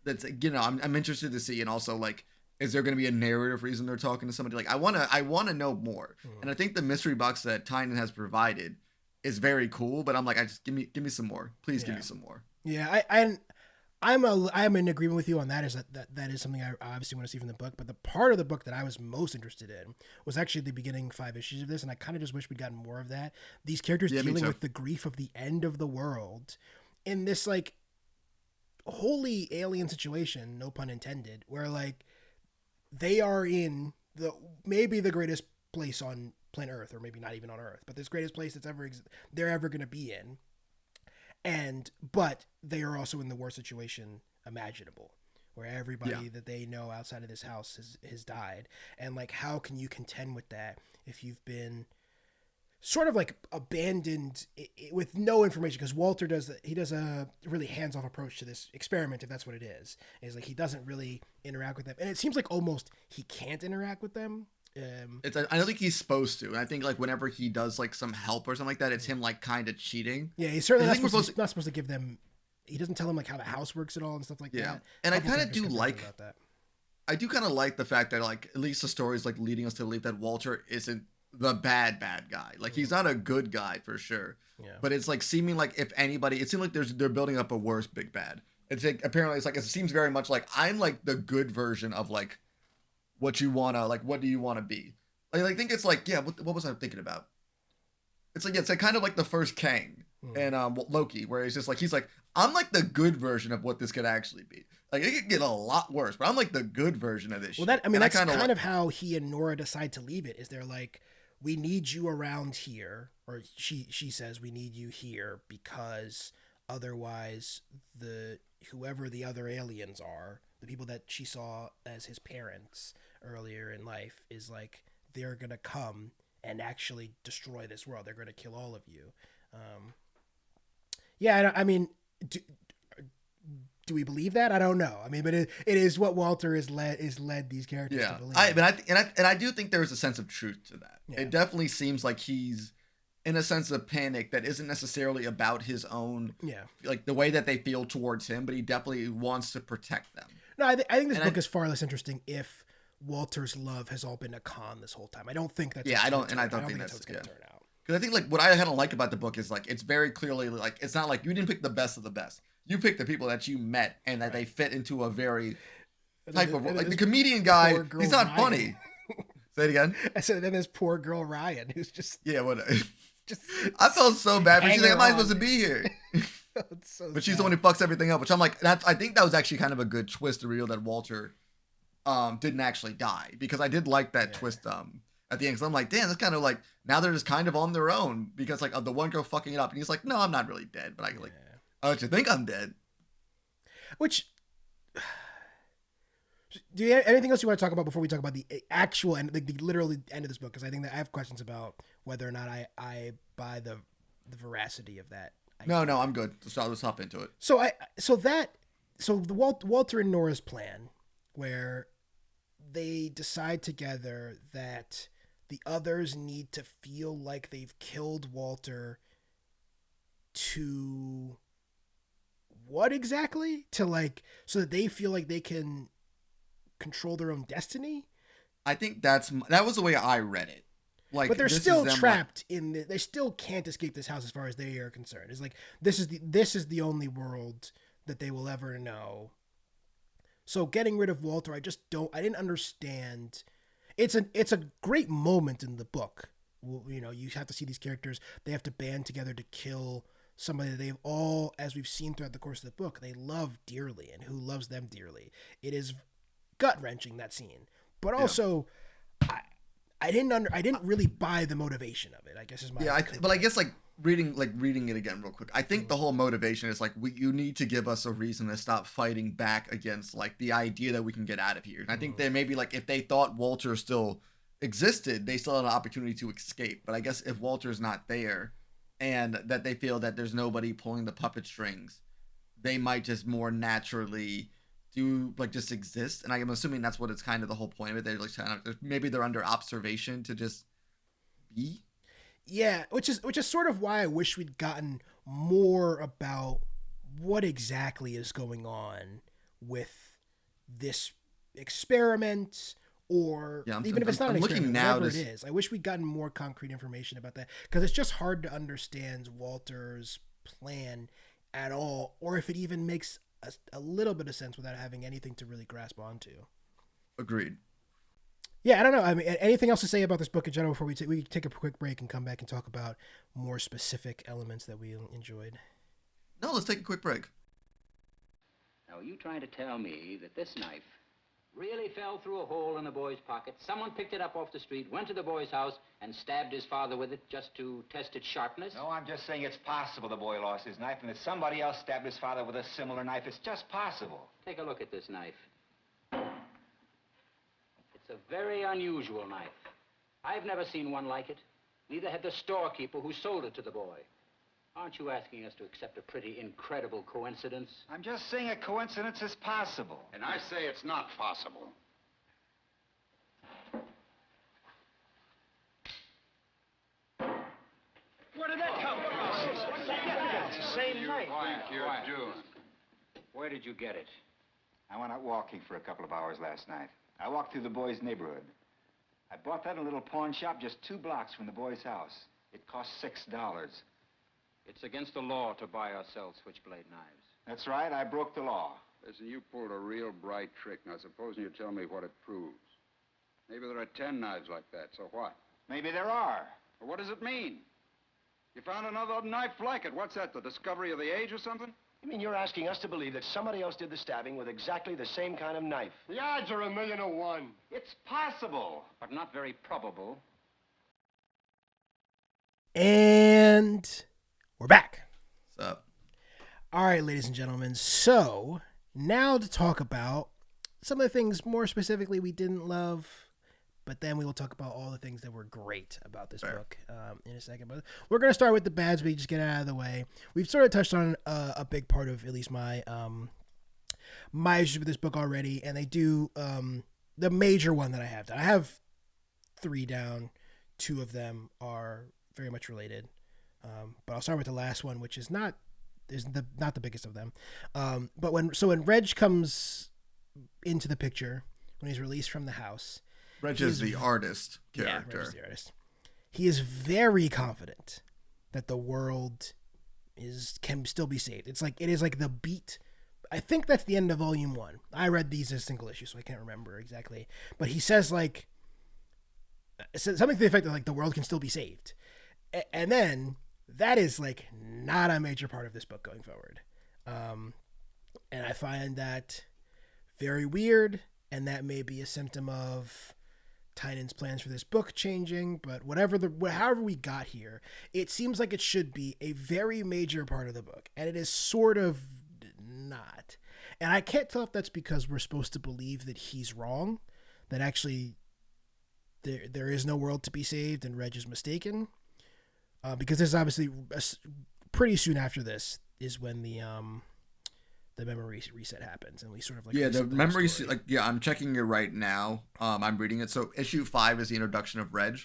that's, you know, I'm interested to see. And also like, is there going to be a narrative reason they're talking to somebody? Like I want to know more. And I think the mystery box that Tynion has provided is very cool, but I'm like, I just give me some more. Please give me some more. Yeah, I'm in agreement with you on that. Is that is something I obviously want to see from the book. But the part of the book that I was most interested in was actually the beginning 5 issues of this, and I kind of just wish we'd gotten more of that. These characters dealing with the grief of the end of the world in this like wholly alien situation, no pun intended, where like they are in maybe the greatest place on planet Earth, or maybe not even on Earth, but this greatest place that's they're ever going to be in. But they are also in the worst situation imaginable, where everybody that they know outside of this house has died. And like, how can you contend with that if you've been sort of like abandoned with no information? Because Walter does a really hands-off approach to this experiment, if that's what it is. Is like he doesn't really interact with them, and it seems like almost he can't interact with them. I don't think he's supposed to. And I think like whenever he does like some help or something like that, it's him like kind of cheating. Yeah, he's certainly not supposed to give them. He doesn't tell them like how the house works at all and stuff like that. And I kind of do like that. I do kind of like the fact that like at least the story is like leading us to believe that Walter isn't the bad guy. Like he's not a good guy for sure. Yeah. But it's like seeming like if anybody, it seems like they're building up a worse big bad. It's like apparently it's like it seems very much like I'm like the good version of like what do you want to be? Like, I think it's like, what was I thinking about? It's like kind of like the first Kang and Loki, where he's like, I'm like the good version of what this could actually be. Like it could get a lot worse, but I'm like the good version of this. Well, that's kind of how he and Nora decide to leave it. Is they're like, we need you around here, or she says we need you here because otherwise whoever the other aliens are, the people that she saw as his parents earlier in life, is like they're gonna come and actually destroy this world. They're gonna kill all of you. I mean, do we believe that? I don't know. I mean, but it is what Walter is led these characters to believe. I do think there is a sense of truth to that. Yeah. It definitely seems like he's in a sense of panic that isn't necessarily about his own, like the way that they feel towards him, but he definitely wants to protect them. No, I think this book is far less interesting if Walter's love has all been a con this whole time. I don't think that's I don't think that's what's going to turn out. Because I think like what I kind of like about the book is like it's very clearly like it's not like you didn't pick the best of the best. You picked the people that you met and that they fit into a very type of like the comedian guy. He's not Ryan. Funny. Say it again. I said then there's poor girl Ryan who's just I felt so bad, but she's like, am I supposed to be here? But she's the one who fucks everything up, which I'm like, I think that was actually kind of a good twist to reveal that Walter didn't actually die, because I did like that twist at the end, because I'm like, damn, that's kind of like, now they're just kind of on their own, because like the one girl fucking it up, and he's like, no, I'm not really dead, but I like, I let you think I'm dead. Which, do you have anything else you want to talk about before we talk about the actual end, the literal end of this book? Because I think that I have questions about whether or not I buy the veracity of that. No, I'm good. Let's hop into it. So the Walter and Nora's plan, where they decide together that the others need to feel like they've killed Walter to what exactly? To like, so that they feel like they can control their own destiny? I think that was the way I read it. Like, but they're this is still them, trapped in they still can't escape this house as far as they are concerned. It's like this is the only world that they will ever know. So getting rid of Walter, I didn't understand. It's a great moment in the book. You know, you have to see these characters, they have to band together to kill somebody that they've all, as we've seen throughout the course of the book, they love dearly and who loves them dearly. It is gut-wrenching, that scene. But also, I didn't really buy the motivation of it, I guess is my but I guess like reading it again real quick, I think the whole motivation is like you need to give us a reason to stop fighting back against like the idea that we can get out of here. And I think they maybe like if they thought Walter still existed, they still had an opportunity to escape. But I guess if Walter's not there and that they feel that there's nobody pulling the puppet strings, they might just more naturally do like just exist. And I'm assuming that's what it's kind of the whole point of it. They're like kind of, maybe they're under observation to just be. Yeah, which is sort of why I wish we'd gotten more about what exactly is going on with this experiment, or even if it's not an experiment, whatever it is. I wish we'd gotten more concrete information about that, because it's just hard to understand Walter's plan at all, or if it even makes a little bit of sense without having anything to really grasp onto. Agreed. Yeah, I don't know. I mean, anything else to say about this book in general before we take a quick break and come back and talk about more specific elements that we enjoyed? No, let's take a quick break. Now, are you trying to tell me that this knife really fell through a hole in the boy's pocket? Someone picked it up off the street, went to the boy's house, and stabbed his father with it just to test its sharpness? No, I'm just saying it's possible the boy lost his knife and that somebody else stabbed his father with a similar knife. It's just possible. Take a look at this knife. It's a very unusual knife. I've never seen one like it. Neither had the storekeeper who sold it to the boy. Aren't you asking us to accept a pretty incredible coincidence? I'm just saying a coincidence is possible. And I say it's not possible. Where did that come from? It's the same knife. You're doing. Where did you get it? I went out walking for a couple of hours last night. I walked through the boy's neighborhood. I bought that in a little pawn shop just 2 blocks from the boy's house. It cost $6. It's against the law to buy or sell switchblade knives. That's right, I broke the law. Listen, you pulled a real bright trick. Now, supposing you tell me what it proves. Maybe there are 10 knives like that, so what? Maybe there are. Well, what does it mean? You found another knife like it. What's that, the discovery of the age or something? You mean you're asking us to believe that somebody else did the stabbing with exactly the same kind of knife? The odds are 1,000,000 to 1. It's possible. But not very probable. And we're back. What's up? All right, ladies and gentlemen. So now to talk about some of the things more specifically we didn't love, but then we will talk about all the things that were great about this book in a second. But we're going to start with the bads, but just get it out of the way. We've sort of touched on a big part of at least my my issues with this book already, and they do the major one that I have. I have 3 down. 2 of them are very much related. But I'll start with the last one, which is not the biggest of them. But when Reg comes into the picture, when he's released from the house, Reg is the artist character. Yeah, Reg is the artist. He is very confident that the world can still be saved. It is like the beat. I think that's the end of volume 1. I read these as single issues, so I can't remember exactly. But he says something to the effect that the world can still be saved. And then that is not a major part of this book going forward. And I find that very weird, and that may be a symptom of Tynion's plans for this book changing, but however we got here, it seems like it should be a very major part of the book, and it is sort of not. And I can't tell if that's because we're supposed to believe that he's wrong, that actually there is no world to be saved and Reg is mistaken, because this is obviously pretty soon after this is when the memory reset happens, and we sort of the memory I'm checking it right now. I'm reading it. So issue 5 is the introduction of Reg.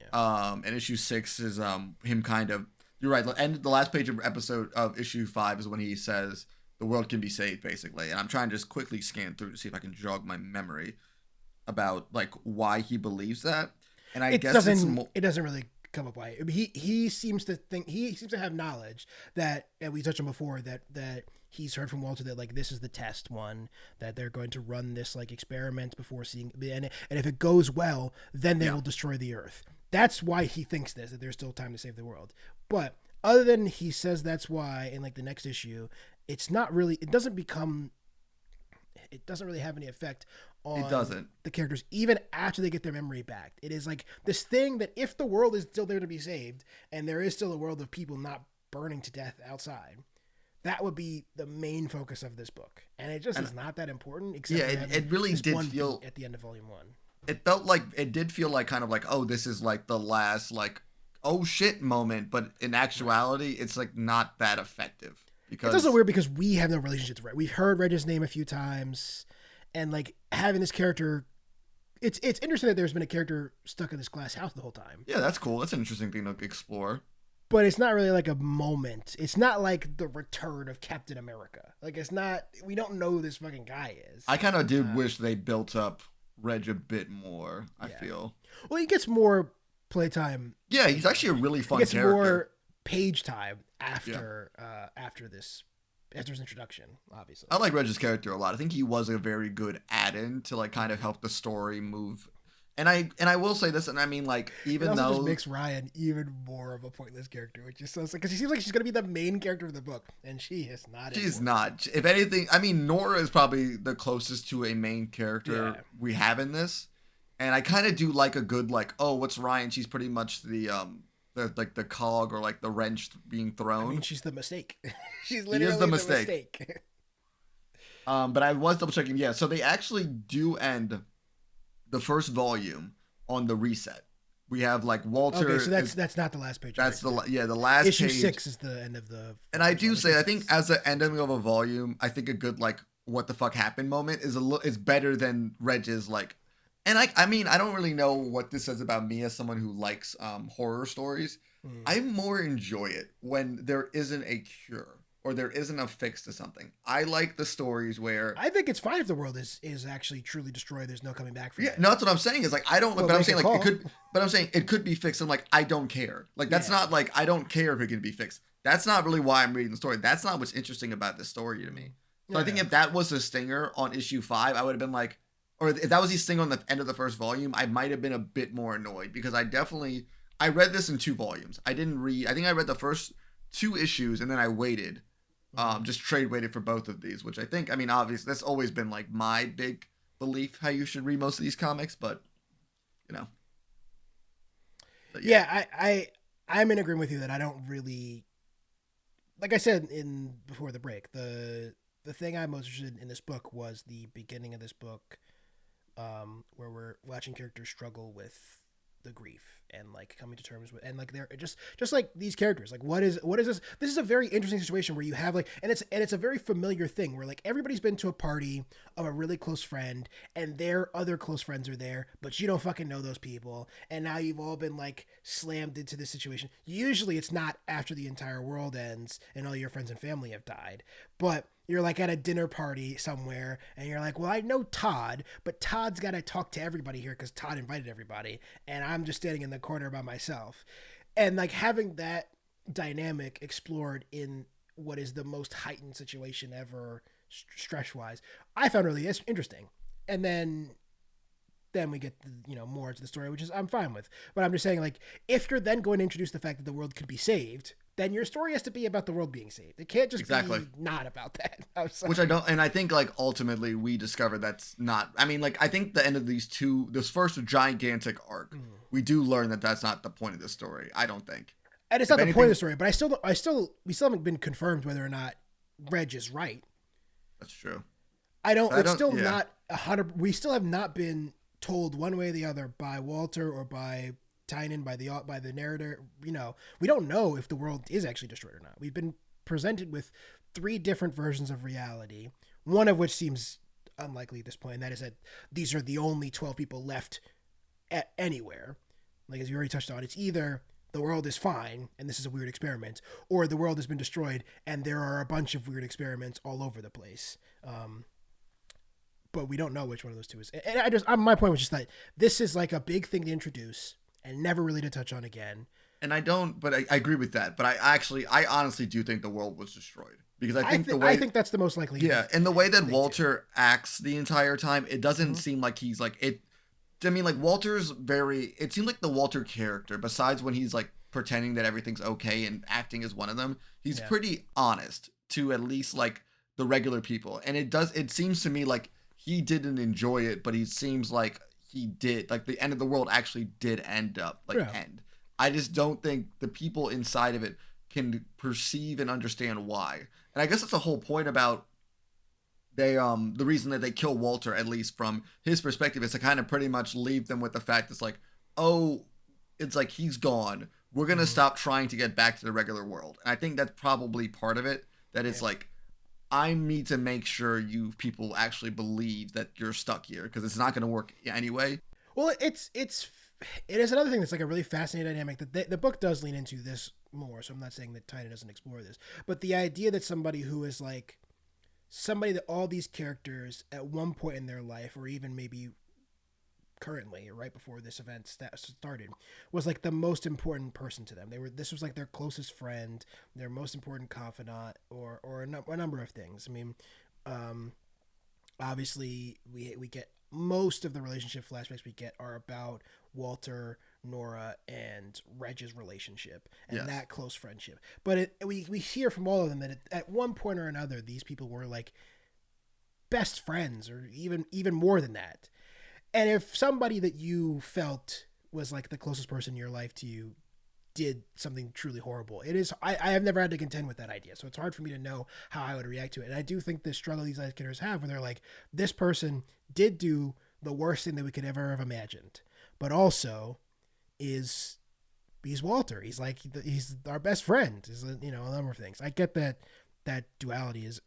Yeah. And issue 6 is him kind of, you're right, and the last page of episode of issue 5 is when he says the world can be saved, basically. And I'm trying to just quickly scan through to see if I can jog my memory about why he believes that. And I it guess doesn't it doesn't really come up why. He seems to have knowledge that, and we touched on before, that he's heard from Walter that like this is the test one, that they're going to run this like experiment before seeing, and if it goes well, then they will destroy the Earth. That's why he thinks this, that there's still time to save the world. But other than he says that's why in like the next issue, it's not really, it doesn't really have any effect on the characters even after they get their memory back. It is like this thing that if the world is still there to be saved and there is still a world of people not burning to death outside, that would be the main focus of this book. And it just is not that important. Except it really did feel at the end of volume 1. It felt like it did feel like kind of like, oh, this is like the last like oh shit moment, but in actuality it's like not that effective. Because it's also weird because we have no relationship to Reg. We've heard Reg's name a few times, and like having this character, it's interesting that there's been a character stuck in this glass house the whole time. Yeah, that's cool. That's an interesting thing to explore. But it's not really like a moment. It's not like the return of Captain America. Like it's not. We don't know who this fucking guy is. I kind of did wish they built up Reg a bit more. I feel. Well, he gets more playtime. Yeah, he's actually a really fun character. More page time after his introduction, obviously. I like Reg's character a lot. I think he was a very good add-in to like kind of help the story move. And I will say this, and I mean like even it also though just makes Ryan even more of a pointless character, which is so because she seems like she's gonna be the main character of the book, and she is not. She's not. If anything, I mean Nora is probably the closest to a main character we have in this, and I kind of do like a good like, oh, what's Ryan? She's pretty much the like the cog or like the wrench being thrown. I mean, she's the mistake. She's literally the mistake. But I was double checking. Yeah, so they actually do end the first volume on the reset. We have like Walter. Okay, so that's not the last page. That's the last issue page. 6 is the end of the. And I do say I think as the ending of a volume, I think a good like what the fuck happened moment is better than Reg's like. And I mean, I don't really know what this says about me as someone who likes horror stories. I more enjoy it when there isn't a cure or there isn't a fix to something. I like the stories where I think it's fine if the world is actually truly destroyed. There's no coming back from it. Yeah, no, that's what I'm saying. Is like I don't. But I'm saying like it could. But I'm saying it could be fixed. I'm like I don't care. Like that's not like I don't care if it can be fixed. That's not really why I'm reading the story. That's not what's interesting about this story to me. So I think if that was a stinger on issue 5, I would have been like. Or if that was his thing on the end of the first volume, I might have been a bit more annoyed because I read this in 2 volumes. I think I read the first 2 issues and then I waited, just trade waited for both of these, which I think, I mean, obviously that's always been like my big belief how you should read most of these comics, but you know. But yeah, I'm in agreement with you that I don't really, like I said before the break, the thing I'm most interested in this book was the beginning of this book. Where we're watching characters struggle with the grief and like coming to terms with, and like they're just like these characters, like what is this? This is a very interesting situation where you have like, and it's a very familiar thing where like everybody's been to a party of a really close friend and their other close friends are there, but you don't fucking know those people, and now you've all been like slammed into this situation. Usually it's not after the entire world ends and all your friends and family have died, but you're like at a dinner party somewhere and you're like, well, I know Todd, but Todd's got to talk to everybody here because Todd invited everybody and I'm just standing in the corner by myself. And like having that dynamic explored in what is the most heightened situation ever stress wise, I found really interesting. And then we get more into the story, which is I'm fine with, but I'm just saying like, if you're then going to introduce the fact that the world could be saved, then your story has to be about the world being saved. It can't just be not about that. Which I don't, and I think like ultimately we discovered that's not. I mean, like I think the end of this first gigantic arc, we do learn that that's not the point of the story. I don't think, and it's not the point of the story. But we still haven't been confirmed whether or not Reg is right. That's true. It's still not 100. We still have not been told one way or the other by Walter or by Tynion, by the narrator. We don't know if the world is actually destroyed or not. We've been presented with 3 different versions of reality, one of which seems unlikely at this point, and that is that these are the only 12 people left anywhere. Like as you already touched on, it's either the world is fine and this is a weird experiment, or the world has been destroyed and there are a bunch of weird experiments all over the place. But we don't know which one of those 2 is. And my point was just that this is like a big thing to introduce. and never really to touch on again. And I agree with that. But I honestly do think the world was destroyed. Because I think that's the most likely. Yeah, and the way that Walter acts the entire time, it doesn't seem like he's like it. I mean, like Walter's it seems like the Walter character, besides when he's like pretending that everything's okay and acting as one of them, he's pretty honest to at least like the regular people. And it seems to me like he didn't enjoy it, but he seems like he did. Like the end of the world actually did end up end. I just don't think the people inside of it can perceive and understand why. And I guess that's the whole point about the reason that they kill Walter, at least from his perspective, is to kind of pretty much leave them with the fact it's like, oh, it's like he's gone. We're going to stop trying to get back to the regular world. And I think that's probably part of it, that it's like, I need to make sure you people actually believe that you're stuck here, because it's not going to work anyway. Well, it is another thing that's like a really fascinating dynamic that the book does lean into this more. So I'm not saying that Tynion doesn't explore this, but the idea that somebody who is like somebody that all these characters at one point in their life, or even maybe currently, right before this event started, was like the most important person to them. This was like their closest friend, their most important confidant, or a number of things. I mean, obviously we get most of the relationship flashbacks we get are about Walter, Nora, and Reg's relationship and that close friendship. But we hear from all of them that at one point or another, these people were like best friends, or even more than that. And if somebody that you felt was like the closest person in your life to you did something truly horrible, I have never had to contend with that idea. So it's hard for me to know how I would react to it. And I do think the struggle these characters have, where they're like, this person did do the worst thing that we could ever have imagined, but also he's Walter. He's our best friend. Is a number of things. I get that duality is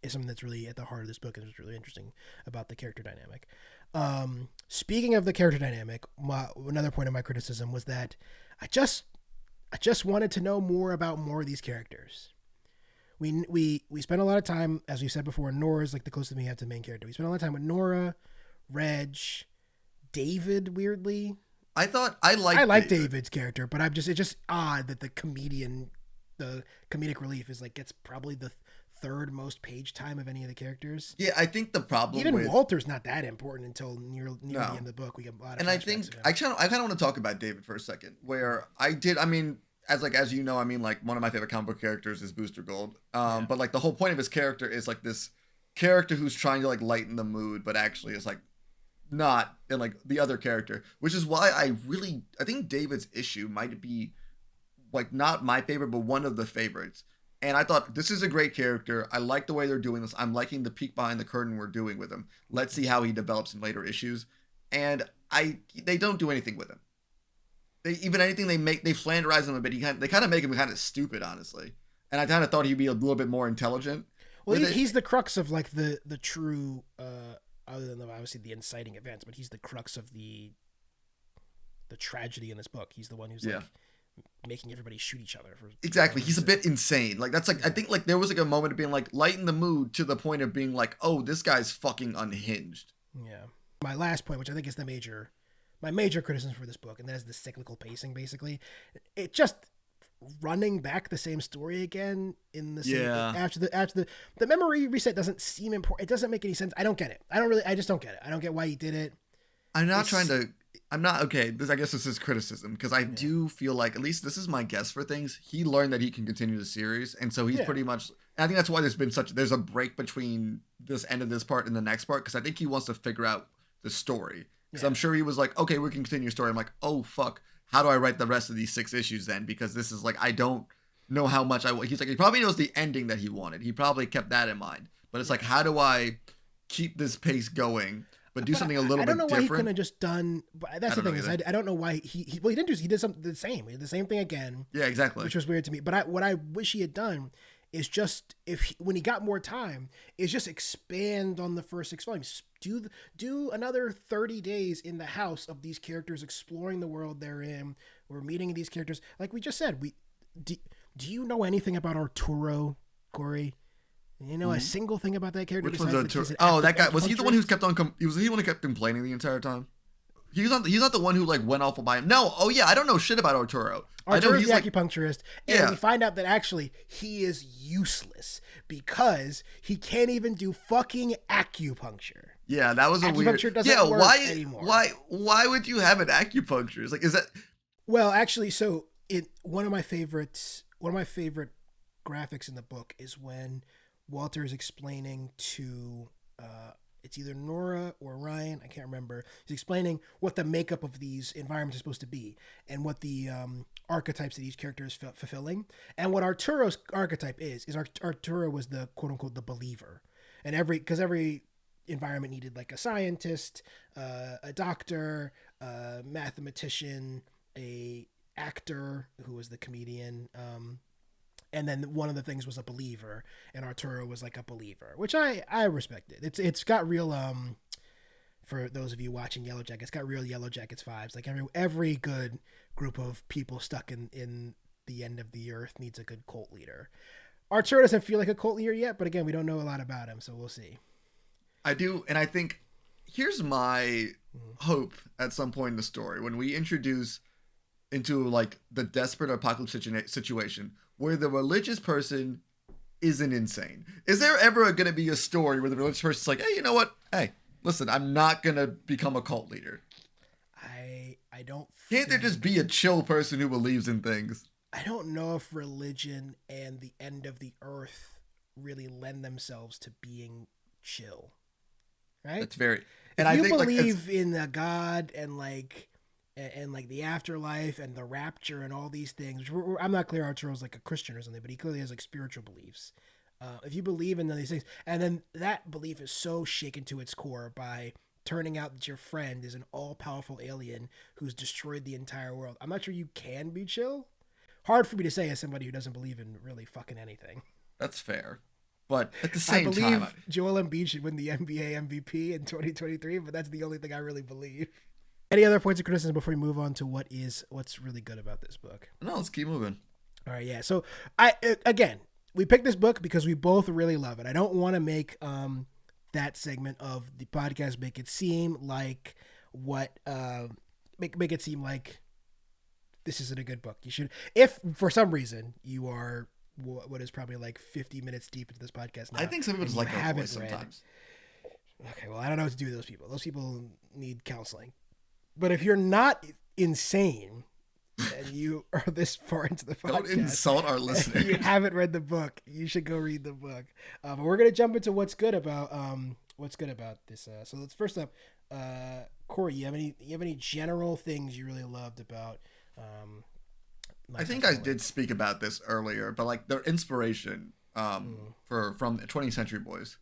something that's really at the heart of this book, and it's really interesting about the character dynamic. Speaking of the character dynamic, another point of my criticism was that I just wanted to know more about more of these characters. We spent a lot of time, as we said before, Nora's like the closest we have to the main character. We spent a lot of time with Nora, Reg, David, weirdly. I like David's character, but it's just odd that the comedic relief is like gets probably the third most page time of any of the characters. Yeah, I think the problem even Walter's not that important until near the end of the book. We get a lot of and I think I kind of want to talk about David for a second, where as you know, I mean, like one of my favorite comic book characters is Booster Gold. But like the whole point of his character is like this character who's trying to like lighten the mood, but actually is like not in like the other character, which is why I think David's issue might be like not my favorite, but one of the favorites. And I thought, this is a great character. I like the way they're doing this. I'm liking the peek behind the curtain we're doing with him. Let's see how he develops in later issues. And they don't do anything with him. They flanderize him a bit. They kind of make him kind of stupid, honestly. And I kind of thought he'd be a little bit more intelligent. Well, he's the crux of like the true, other than obviously the inciting events, but he's the crux of the tragedy in this book. He's the one who's like making everybody shoot each other. Exactly. He's a bit insane. Like that's like, I think like there was like a moment of being like lighten the mood to the point of being like, oh, this guy's fucking unhinged. Yeah. My last point, which I think is my major criticism for this book, and that is the cyclical pacing, basically. It just running back the same story again in the same, after the memory reset doesn't seem important. It doesn't make any sense. I don't get it. I just don't get it. I don't get why he did it. I guess this is criticism, because I do feel like, at least this is my guess for things, he learned that he can continue the series, and so he's pretty much, and I think that's why there's a break between this end of this part and the next part, because I think he wants to figure out the story. Because I'm sure he was like, okay, we can continue your story. I'm like, oh fuck, how do I write the rest of these 6 issues then? Because this is like, I don't know how much he's like, he probably knows the ending that he wanted. He probably kept that in mind. But it's like, how do I keep this pace going, but do something a little bit different? I don't know why he couldn't have just done, that's the thing is, I don't know why he didn't do, he did something the same. He did the same thing again. Yeah, exactly. Which was weird to me. But what I wish he had done is just, when he got more time, is just expand on the first 6 volumes. Do another 30 days in the house of these characters, exploring the world they're in. We're meeting these characters. Like we just said, do you know anything about Arturo, Corey? You know a single thing about that character? Which one's Arturo? Oh, that guy. Was he the one who kept on? Was he the one who kept complaining the entire time? He's not the one who like went off by him. No, oh yeah, I don't know shit about Arturo. Arturo's the acupuncturist, and yeah. we find out that actually he is useless because he can't even do fucking acupuncture. Yeah, that was a weird. Acupuncture doesn't work anymore. Why would you have an acupuncturist? Like, is that? Well, actually, so one of my favorite graphics in the book is when Walter is explaining to it's either Nora or Ryan, I can't remember. He's explaining what the makeup of these environments is supposed to be and what the archetypes that each character is fulfilling. And what Arturo's archetype is Arturo was the quote unquote the believer, and every environment needed like a scientist, a doctor, a mathematician, a actor who was the comedian, and then one of the things was a believer, and Arturo was like a believer, which I respected. It's got real for those of you watching Yellow Jackets, it's got real Yellow Jackets vibes. Like every good group of people stuck in the end of the earth needs a good cult leader. Arturo doesn't feel like a cult leader yet, but again, we don't know a lot about him, so we'll see. I do, and I think here's my hope at some point in the story when we introduce into like the desperate apocalypse situation where the religious person isn't insane. Is there ever going to be a story where the religious person's like, hey, you know what? Hey, listen, I'm not going to become a cult leader. I don't. Can't there just be a chill person who believes in things? I don't know if religion and the end of the earth really lend themselves to being chill. Right? That's very. And I think believe in a God and like the afterlife and the rapture and all these things. I'm not clear Arturo's like a Christian or something, but he clearly has like spiritual beliefs. If you believe in these things, and then that belief is so shaken to its core by turning out that your friend is an all-powerful alien who's destroyed the entire world, I'm not sure you can be chill. Hard for me to say as somebody who doesn't believe in really fucking anything. That's fair. But at the same time, I believe Joel Embiid should win the NBA MVP in 2023, but that's the only thing I really believe. Any other points of criticism before we move on to what's really good about this book? No, let's keep moving. All right, yeah. So we picked this book because we both really love it. I don't want to make that segment of the podcast make it seem like make it seem like this isn't a good book. You should, if for some reason you are what is probably like 50 minutes deep into this podcast now. I think some people just like our voice sometimes. Okay, well, I don't know what to do with those people. Those people need counseling. But if you're not insane and you are this far into the podcast, don't insult our listeners. You haven't read the book, you should go read the book. But we're gonna jump into what's good about this. So let's first up, Corey. You have any general things you really loved about? I think I did speak about this earlier, but like their inspiration from 20th Century Boys.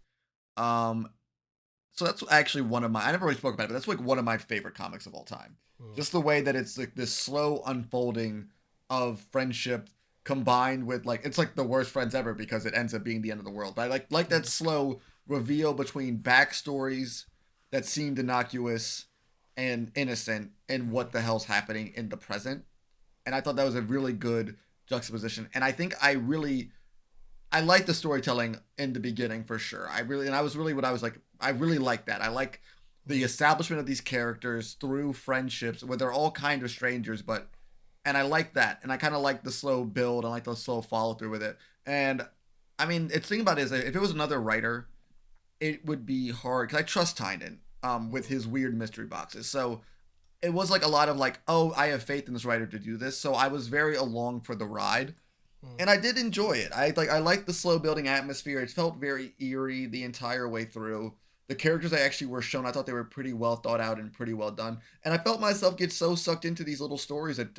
So that's actually one of I never really spoke about it, but that's like one of my favorite comics of all time. Just the way that it's like this slow unfolding of friendship combined with like, it's like the worst friends ever because it ends up being the end of the world. But I like that slow reveal between backstories that seemed innocuous and innocent and what the hell's happening in the present. And I thought that was a really good juxtaposition. And I think I like the storytelling in the beginning for sure. I really like that. I like the establishment of these characters through friendships where they're all kind of strangers, and I like that. And I kind of like the slow build. I like the slow follow through with it. And I mean, the thing about it is if it was another writer, it would be hard because I trust Tynion with his weird mystery boxes. So it was like a lot of like, oh, I have faith in this writer to do this. So I was very along for the ride. And I did enjoy it. I liked the slow building atmosphere. It felt very eerie the entire way through. The characters I actually were shown, I thought they were pretty well thought out and pretty well done. And I felt myself get so sucked into these little stories that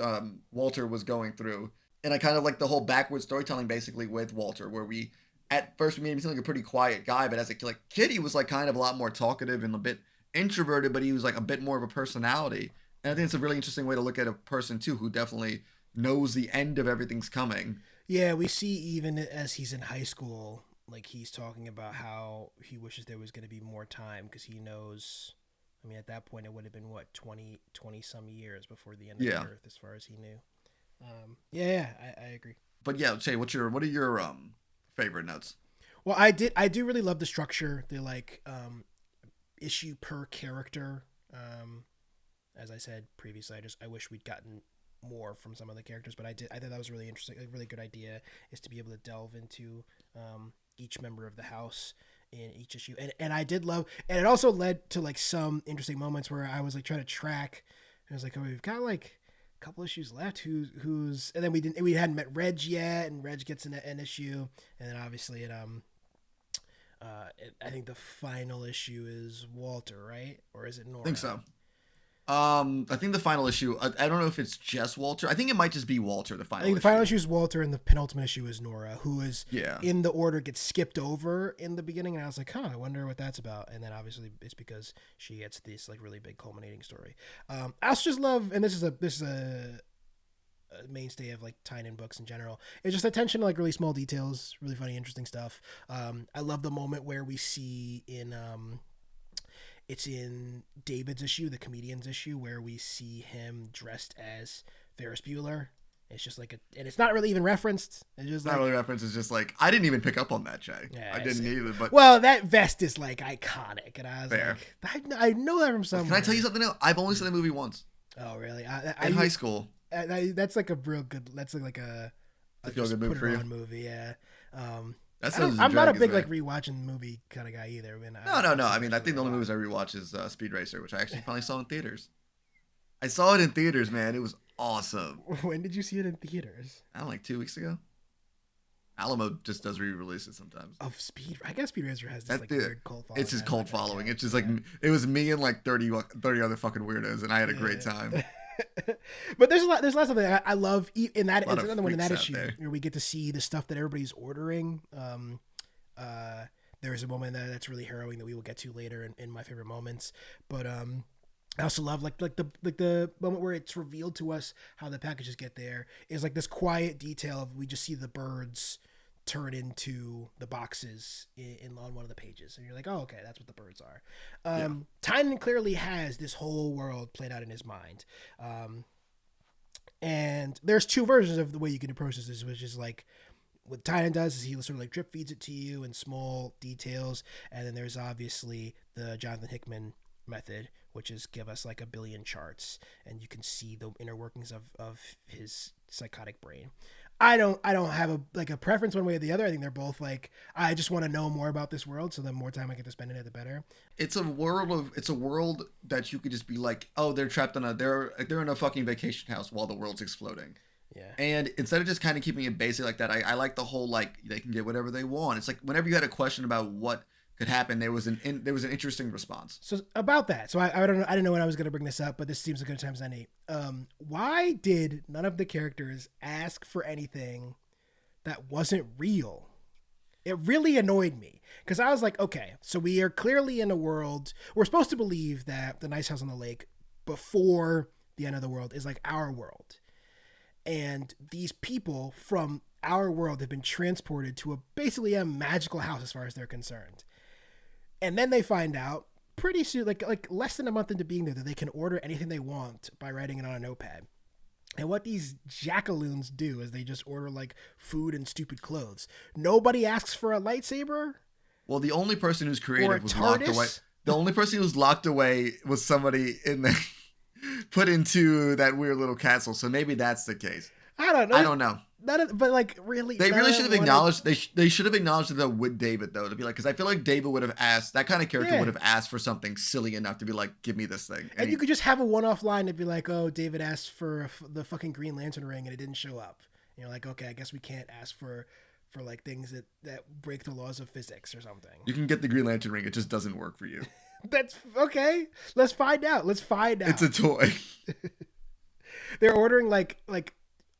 Walter was going through. And I kind of like the whole backward storytelling basically with Walter, where at first made him seem like a pretty quiet guy, but as a kid, he was like kind of a lot more talkative and a bit introverted, but he was like a bit more of a personality. And I think it's a really interesting way to look at a person too, who definitely knows the end of everything's coming. Yeah, we see even as he's in high school, like he's talking about how he wishes there was going to be more time because he knows, I mean, at that point it would have been 20 some years before the end of the earth as far as he knew. I agree. But yeah, Shay, what are your favorite notes? Well, I do really love the structure, the like issue per character as I said previously, I wish we'd gotten more from some of the characters, but I thought that was really interesting. A really good idea is to be able to delve into each member of the house in each issue, and I did love, and it also led to like some interesting moments where I was like trying to track, and I was like, oh, we've got like a couple issues left, who's, and then we hadn't met Reg yet, and Reg gets an issue, and then obviously I think the final issue is Walter, right? Or is it Nora? I think so. I think the final issue, I don't know if it's just Walter. I think it might just be Walter, the final issue. I think the final issue is Walter, and the penultimate issue is Nora, who is in the order gets skipped over in the beginning, and I was like, I wonder what that's about. And then obviously it's because she gets this like really big culminating story. I also just love, and this is a mainstay of like Tynion books in general, it's just attention to like really small details, really funny, interesting stuff. I love the moment where we see it's in David's issue, the comedian's issue, where we see him dressed as Ferris Bueller. It's just like and it's not really even referenced. It's just not really referenced. It's just like, I didn't even pick up on that, Jay. Yeah, I didn't either. But well, that vest is like iconic, and I was like, I know that from somewhere. Can I tell you something else? I've only seen the movie once. Oh, really? In high school. That's like a real good. That's like a good movie for you. Movie, yeah. I'm not a big like rewatching movie kind of guy either. I mean, no. I mean, I think the only movies I rewatch is Speed Racer, which I actually finally saw in theaters. I saw it in theaters, man. It was awesome. When did you see it in theaters? I don't know, like 2 weeks ago. Alamo just does re-releases sometimes. Of Speed, I guess Speed Racer has this like weird cult following. It's just cult following. It's just like it was me and like 30 other fucking weirdos, and I had a great time. But there's lots of things I love in that. It's another one in that issue where we get to see the stuff that everybody's ordering. There's a moment that's really harrowing that we will get to later in my favorite moments. But I also love like the moment where it's revealed to us how the packages get there is like this quiet detail of we just see the birds turn into the boxes on one of the pages, and you're like, oh, okay, that's what the birds are. Tynion clearly has this whole world played out in his mind, and there's two versions of the way you can approach this, which is like what Tynion does is he sort of like drip feeds it to you in small details, and then there's obviously the Jonathan Hickman method, which is give us like a billion charts and you can see the inner workings of his psychotic brain. I don't have a preference one way or the other. I think they're both like, I just want to know more about this world, so the more time I get to spend in it, the better. It's a world that you could just be like, oh, they're trapped they're in a fucking vacation house while the world's exploding. Yeah. And instead of just kind of keeping it basic like that, I like the whole like they can get whatever they want. It's like whenever you had a question about what could happen, there was an interesting response. So about that, so I didn't know when I was going to bring this up, but this seems a good time as any. Why did none of the characters ask for anything that wasn't real? It really annoyed me because I was like, okay, so we are clearly in a world we're supposed to believe that the nice house on the lake before the end of the world is like our world, and these people from our world have been transported to basically a magical house as far as they're concerned. And then they find out pretty soon, like less than a month into being there, that they can order anything they want by writing it on a notepad. And what these jackaloons do is they just order like food and stupid clothes. Nobody asks for a lightsaber. Well, the only person who's creative was locked away. The only person who's locked away was somebody in the put into that weird little castle. So maybe that's the case. I don't know. But like really, they really should have acknowledged. They should have acknowledged that with David though, to be like, because I feel like David would have asked, that kind of character would have asked for something silly enough to be like, give me this thing. And you could just have a one-off line to be like, oh, David asked for the fucking Green Lantern ring and it didn't show up. And you're like, okay, I guess we can't ask for like things that break the laws of physics or something. You can get the Green Lantern ring, it just doesn't work for you. That's okay. Let's find out. It's a toy. They're ordering like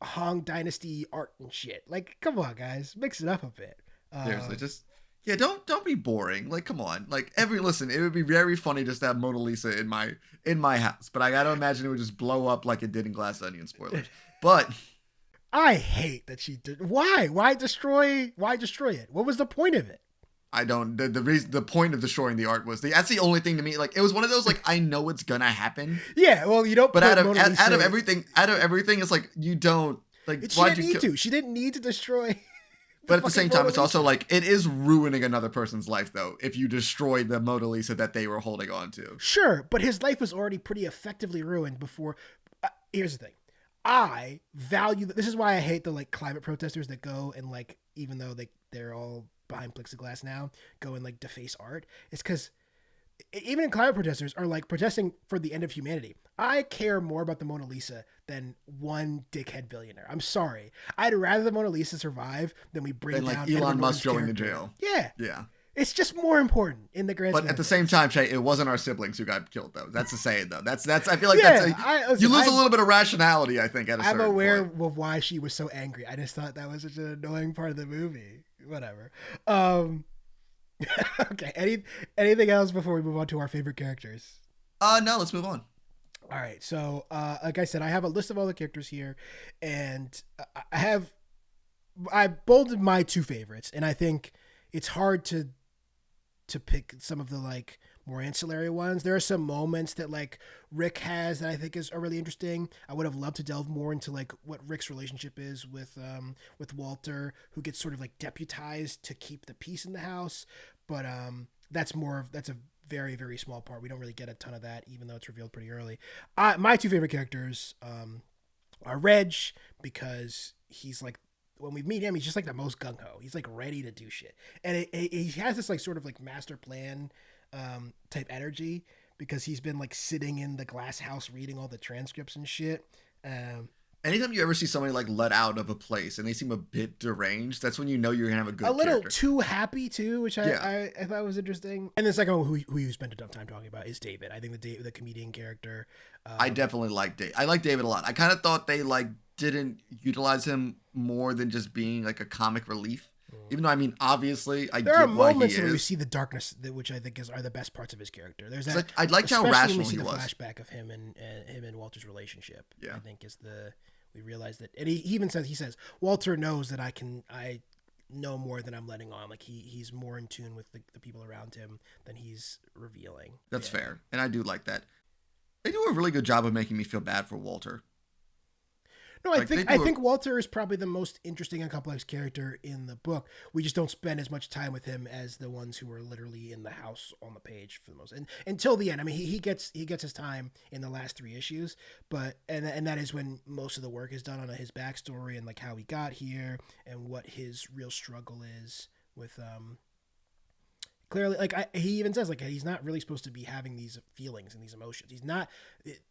Hong Dynasty art and shit. Like, come on, guys, mix it up a bit. Seriously, just don't be boring. Like, come on. Like, listen, it would be very funny just to have Mona Lisa in my house, but I gotta imagine it would just blow up like it did in Glass Onion. Spoilers, but I hate that she did. Why destroy it? What was the point of it? I don't. The point of destroying the art was that's the only thing to me. Like, it was one of those like, I know it's gonna happen. Yeah, well, you don't. But out of everything, it's like you don't like. She didn't need to destroy But at the same time, Mona it's also Lisa. like it is ruining another person's life, though, if you destroy the Mona Lisa that they were holding on to. Sure, but his life was already pretty effectively ruined before. Here's the thing. I value this is why I hate the like climate protesters that go and like, even though they're all behind plexiglass now, go and like deface art. It's because even in climate protesters are like protesting for the end of humanity. I care more about the Mona Lisa than one dickhead billionaire. I'm sorry. I'd rather the Mona Lisa survive than we bring And down like Edward Elon Musk Norton's going to character. jail. Yeah. Yeah. It's just more important in the grand But scheme at the of same things. time, Shay, it wasn't our siblings who got killed, though. That's the saying, though. That's. I feel like Yeah, that's. You lose a little bit of rationality, I think. At a I'm certain aware point. of why she was so angry. I just thought that was such an annoying part of the movie. Whatever. Okay. Anything else before we move on to our favorite characters? No, let's move on. All right. So, like I said, I have a list of all the characters here, and I bolded my two favorites, and I think it's hard to pick some of the like more ancillary ones. There are some moments that like Rick has that I think are really interesting. I would have loved to delve more into like what Rick's relationship is with Walter, who gets sort of like deputized to keep the peace in the house. But that's a very, very small part. We don't really get a ton of that, even though it's revealed pretty early. My two favorite characters are Reg, because he's like, when we meet him, he's just like the most gung-ho. He's like ready to do shit. And he has this like sort of like master plan type energy, because he's been like sitting in the glass house reading all the transcripts and shit. Anytime you ever see somebody like let out of a place and they seem a bit deranged, that's when you know you're gonna have a good a little character. too happy too, which I thought was interesting. And the second one who you spent enough time talking about is David. I think the comedian character. I definitely like David. I like David a lot. I kind of thought they like didn't utilize him more than just being like a comic relief. Even though, I mean, obviously, there are get why he moments where is. you see the darkness, which I think are the best parts of his character. There's that. Like, I liked how especially rational when we see he the was. flashback of him and Walter's relationship. Yeah. I think we realize that, and he even says Walter knows that I know more than I'm letting on. Like he's more in tune with the people around him than he's revealing. That's fair, and I do like that. They do a really good job of making me feel bad for Walter. No, I think Walter is probably the most interesting and complex character in the book. We just don't spend as much time with him as the ones who are literally in the house on the page for the most. And until the end, I mean, he gets his time in the last 3 issues, but and that is when most of the work is done on his backstory and like how he got here and what his real struggle is with clearly, like he even says, like he's not really supposed to be having these feelings and these emotions. He's not.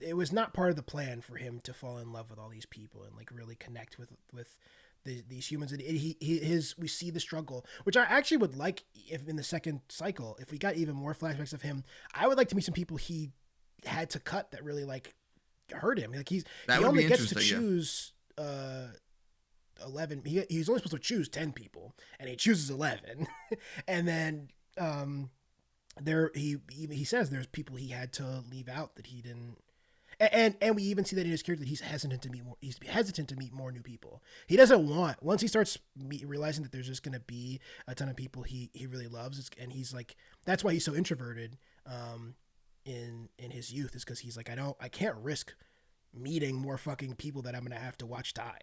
It was not part of the plan for him to fall in love with all these people and like really connect with these humans. And we see the struggle, which I actually would like if in the second cycle, if we got even more flashbacks of him. I would like to meet some people he had to cut that really like hurt him. Like he only gets to choose. 11. He's only supposed to choose 10 people, and he chooses 11, and then. He says there's people he had to leave out that he didn't, and we even see that in his character that he's hesitant to meet more new people. He doesn't want, once he starts realizing that there's just going to be a ton of people he really loves, and he's like, that's why he's so introverted in his youth, is because he's like, I can't risk meeting more fucking people that I'm going to have to watch die.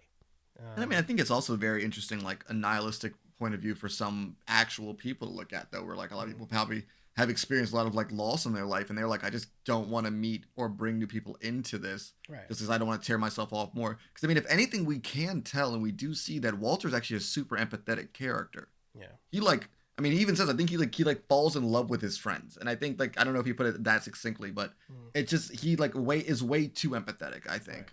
And I mean, I think it's also very interesting, like a nihilistic point of view for some actual people to look at, though, where like a lot of people probably have experienced a lot of like loss in their life, and they're like, I just don't want to meet or bring new people into this, right? Just because I don't want to tear myself off more. Because I mean, if anything, we can tell, and we do see that Walter's actually a super empathetic character. Yeah. He like, I mean, he even says, I think he falls in love with his friends, and I think like, I don't know if he put it that succinctly, but it's just he like is way too empathetic, I think. Right.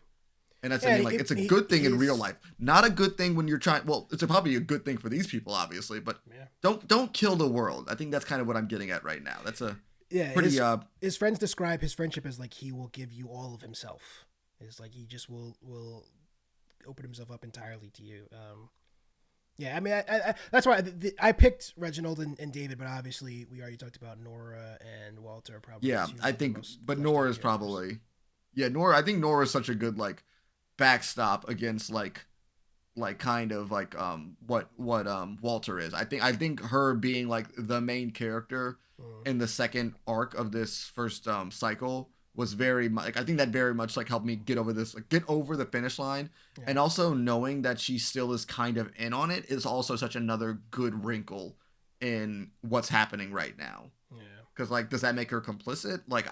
And that's I mean, like it's a good thing in real life, not a good thing when you're trying. Well, it's probably a good thing for these people, obviously, but don't kill the world. I think that's kind of what I'm getting at right now. That's a pretty. His friends describe his friendship as like he will give you all of himself. It's like he just will open himself up entirely to you. Yeah, I mean, I that's why I picked Reginald and David, but obviously we already talked about Nora and Walter. Probably. Yeah, I think, but Nora is probably. Yeah, Nora. I think Nora is such a good like backstop against like kind of like what Walter is. I think her being like the main character in the second arc of this first cycle was very much like, I think that very much like helped me get over this, like get over the finish line. Yeah. And also knowing that she still is kind of in on it is also such another good wrinkle in what's happening right now. Yeah. Because like, does that make her complicit? Like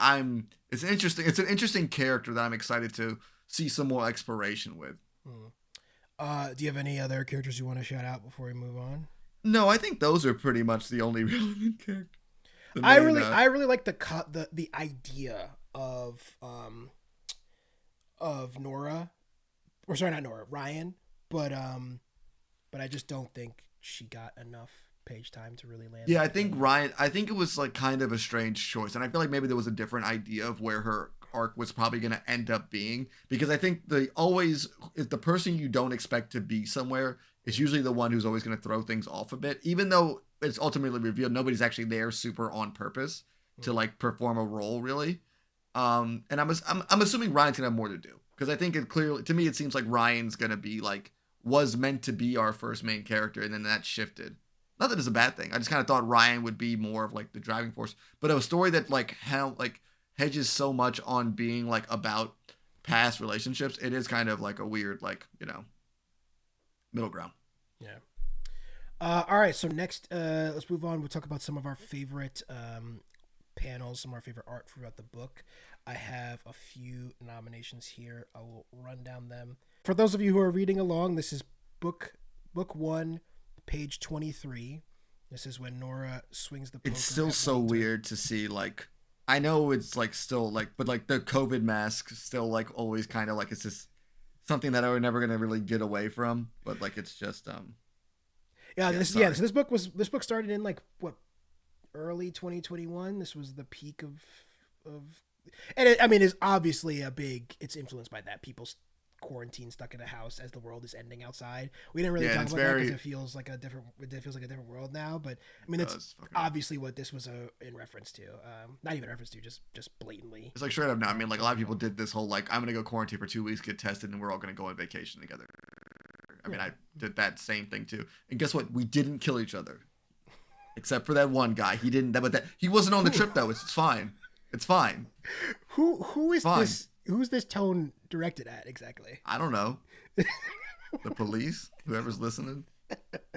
it's an interesting character that I'm excited to see some more exploration with. Do you have any other characters you want to shout out before we move on? No, I think those are pretty much the only relevant characters. I really like the idea of Nora, or sorry, not Nora, Ryan, but I just don't think she got enough page time to really land. Yeah, I think Ryan. I think it was like kind of a strange choice, and I feel like maybe there was a different idea of where her arc was probably going to end up being, because I think if the person you don't expect to be somewhere is usually the one who's always going to throw things off a bit, even though it's ultimately revealed nobody's actually there super on purpose to like perform a role really. And I'm assuming Ryan's gonna have more to do, because I think to me it seems like Ryan's gonna be like, was meant to be our first main character, and then that shifted. Not that it's a bad thing. I just kind of thought Ryan would be more of like the driving force, but a story that like hedges so much on being like about past relationships, it is kind of like a weird, like, middle ground. Yeah. All right. So next, let's move on. We'll talk about some of our favorite panels, some of our favorite art throughout the book. I have a few nominations here. I will run down them. For those of you who are reading along, this is book 1, page 23. This is when Nora swings the poker. It's still so weird to see, like, I know it's like still like, but like the COVID mask still like always kind of like, it's just something that I was never gonna really get away from. But like, it's just So this book started in like what, early 2021. This was the peak of and it's obviously it's influenced by that, people's quarantine, stuck in a house as the world is ending outside. We didn't really talk about that because it feels like a different world now, but I mean that's obviously what this was in reference to. Not even reference to, just blatantly. It's like straight up now. I mean, like a lot of people did this whole like, I'm gonna go quarantine for 2 weeks, get tested, and we're all gonna go on vacation together. I mean, I did that same thing too. And guess what? We didn't kill each other. Except for that one guy. He didn't, but he wasn't on the trip though. It's fine. It's fine. Who is fine. Who's this tone directed at exactly? I don't know. The police? Whoever's listening?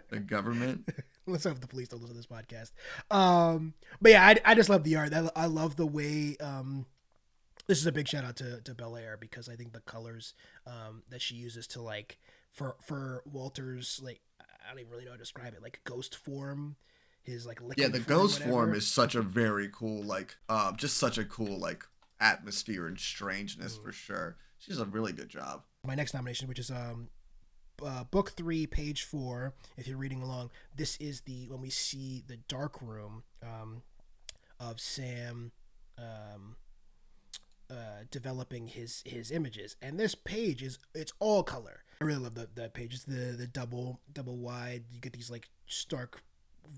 The government? Let's hope the police don't listen to this podcast. But yeah, I just love the art. I love the way, this is a big shout out to Bellaire, because I think the colors that she uses to like, for Walter's, like, I don't even really know how to describe it, like ghost form, his like liquid the ghost form is such a very cool, like, just such a cool like atmosphere and strangeness for sure. She does a really good job. My next nomination, which is book 3, page 4. If you're reading along, this is when we see the dark room of Sam developing his images, and this page it's all color. I really love the page. It's the double wide. You get these like stark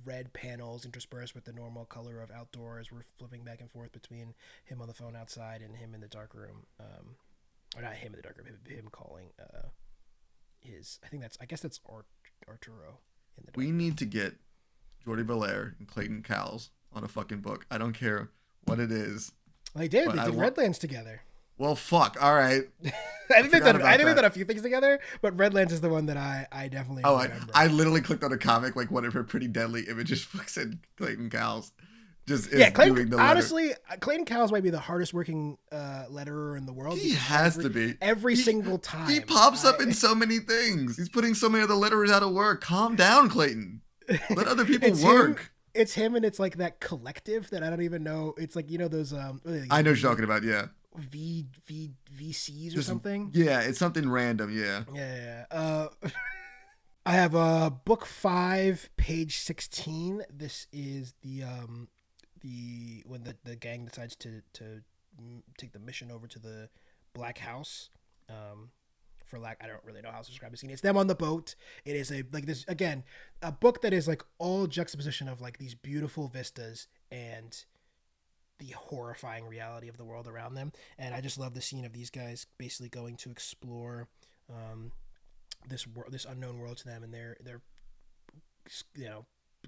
red panels interspersed with the normal color of outdoors. We're flipping back and forth between him on the phone outside and him in the dark room. Or not him in the dark room, him calling I guess that's Arturo in the dark room. We need to get Jordie Bellaire and Clayton Cowles on a fucking book. I don't care what it is. They did Redlands together. Well, fuck. All right. I think they've done a few things together, but Redlands is the one that I definitely remember. I literally clicked on a comic, like one of her Pretty Deadly Images books, and Clayton Cowles just is doing the letter. Honestly, Clayton Cowles might be the hardest working letterer in the world. He has to be. Every single time. He pops up in so many things. He's putting so many other letterers out of work. Calm down, Clayton. Let other people work. It's him, and it's like that collective that I don't even know. It's like, those I know what you're talking about, yeah. VCs or something. Yeah, it's something random. Yeah. Yeah. I have book 5, page 16. This is when the gang decides to take the mission over to the Black House. I don't really know how to describe the scene. It's them on the boat. It is a book that is like all juxtaposition of like these beautiful vistas and the horrifying reality of the world around them. And I just love the scene of these guys basically going to explore this unknown world to them, and they're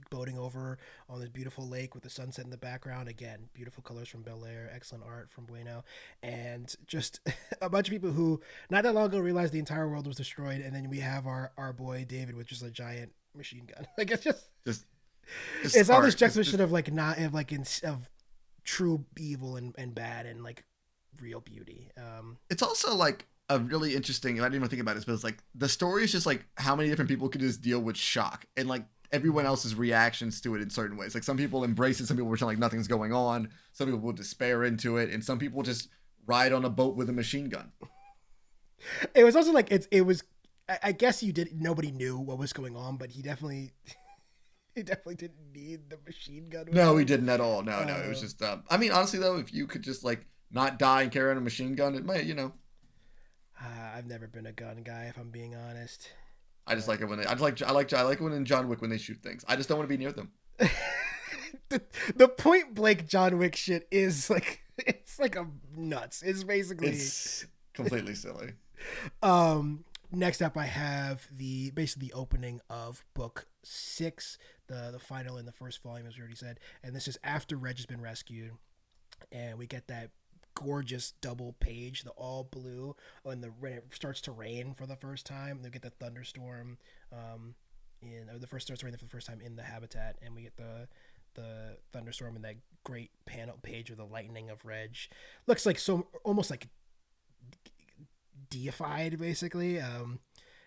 boating over on this beautiful lake with the sunset in the background. Again, beautiful colors from Bellaire, excellent art from Bueno, and just a bunch of people who not that long ago realized the entire world was destroyed, and then we have our boy David with just a giant machine gun. Like it's just it's all this juxtaposition of like not of like of true evil and bad and like real beauty. It's also like a really interesting, I didn't even think about this, but it's like the story is just like how many different people could just deal with shock and like everyone else's reactions to it in certain ways. Like some people embrace it, some people pretend like nothing's going on, some people will despair into it, and some people just ride on a boat with a machine gun. It was also like it was. I guess nobody knew what was going on, but he definitely didn't need the machine gun. No, he didn't at all. No, it was just. I mean, honestly though, if you could just like not die and carry on a machine gun, it might, I've never been a gun guy, if I'm being honest. I just like it when I like when in John Wick when they shoot things. I just don't want to be near them. the point blank John Wick shit is like it's like a nuts. It's completely silly. Next up, I have basically the opening of book 6, the final in the first volume, as we already said, and this is after Reg has been rescued, and we get that gorgeous double page, the all blue, when it starts to rain for the first time. They get the thunderstorm, starts to rain for the first time in the habitat, and we get the thunderstorm in that great panel page with the lightning of Reg. Looks like almost like deified, basically. And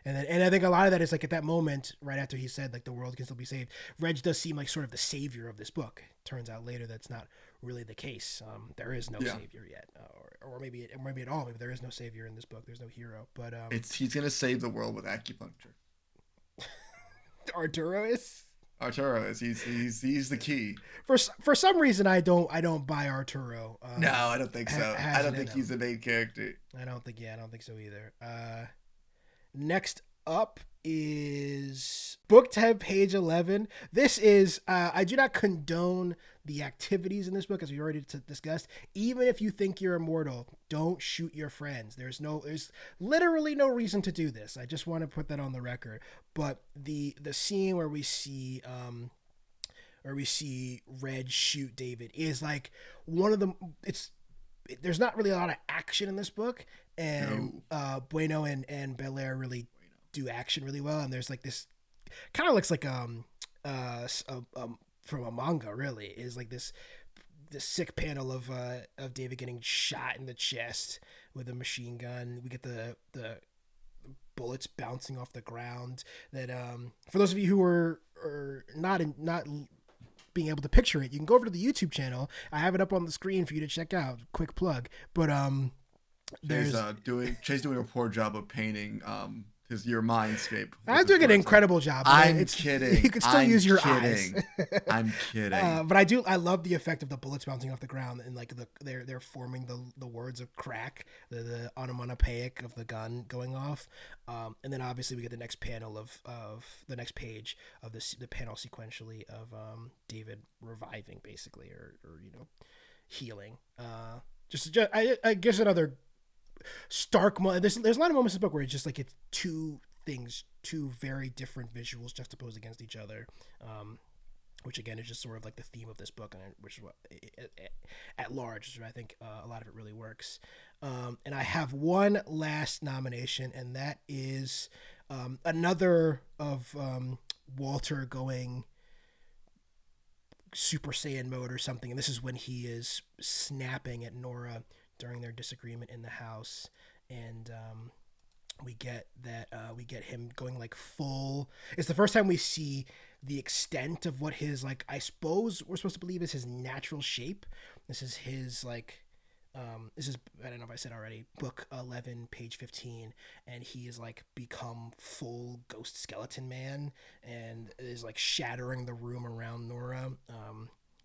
I think a lot of that is like at that moment, right after he said like the world can still be saved, Reg does seem like sort of the savior of this book. Turns out later that's not really the case. There is no savior yet, or maybe at all. Maybe there is no savior in this book. There's no hero, but he's gonna save the world with acupuncture. Arturo is. He's the key. For some reason, I don't buy Arturo. No, I don't think so. I don't think he's the main character. I don't think so either. Next up is book 10, page 11. This is, I do not condone the activities in this book, as we already discussed. Even if you think you're immortal, don't shoot your friends. There's literally no reason to do this. I just want to put that on the record. But the scene where we see Reg shoot David is like one of the, there's not really a lot of action in this book, and Bueno and Bellaire really do action really well, and there's like this kind of looks like from a manga, really, is like this sick panel of David getting shot in the chest with a machine gun. We get the bullets bouncing off the ground. That for those of you who are not being able to picture it, you can go over to the YouTube channel. I have it up on the screen for you to check out. Quick plug. But Chay's doing a poor job of painting your mindscape. I'm doing an incredible job. I'm kidding. You can still use your eyes. I'm kidding. But I love the effect of the bullets bouncing off the ground, and like they're forming the words of crack, the onomatopoeic of the gun going off. And then obviously we get the next panel of the next page of the panel sequentially of David reviving, basically, or healing. I guess another stark moment. There's a lot of moments in the book where it's just like it's two very different visuals juxtaposed against each other, which again is just sort of like the theme of this book, and which is what at large is where I think a lot of it really works. And I have one last nomination, and that is another of Walter going Super Saiyan mode or something, and this is when he is snapping at Nora during their disagreement in the house, and we get him going like full. It's the first time we see the extent of what his, like, I suppose we're supposed to believe is his natural shape. This is his like I don't know if I said already, book 11, page 15, and he is like become full ghost skeleton man and is like shattering the room around Nora.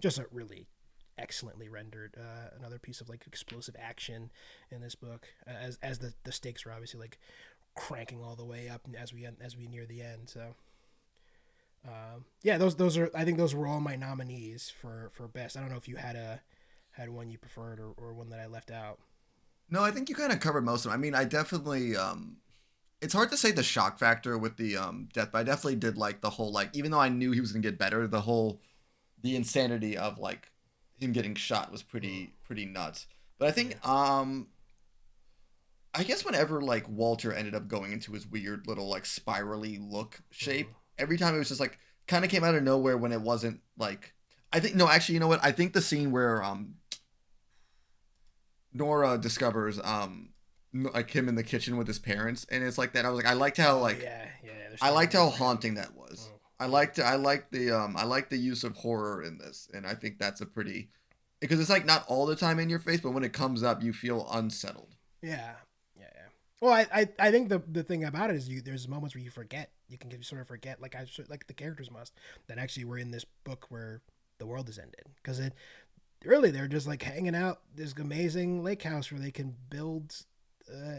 Just a really excellently rendered another piece of like explosive action in this book, as the stakes are obviously like cranking all the way up as we near the end. So those are, I think those were all my nominees for best. I don't know if you had one you preferred or one that I left out. No, I think you kind of covered most of them. I mean, I definitely it's hard to say the shock factor with the death, but I definitely did like the whole, like, even though I knew he was gonna get better, the insanity of like him getting shot was pretty nuts. But I think I guess whenever like Walter ended up going into his weird little like spirally look shape, every time it was just like kind of came out of nowhere when it wasn't like, I think, no, actually, you know what? I think the scene where Nora discovers like him in the kitchen with his parents, and it's like that. I was like, I liked how like I liked how haunting that was. I like the use of horror in this, and I think that's a pretty, because it's like not all the time in your face, but when it comes up, you feel unsettled. Yeah. Well, I think the thing about it is there's moments where you forget. You can sort of forget, like the characters must, that actually we're in this book where the world is ended, because it really they're just like hanging out this amazing lake house where they can build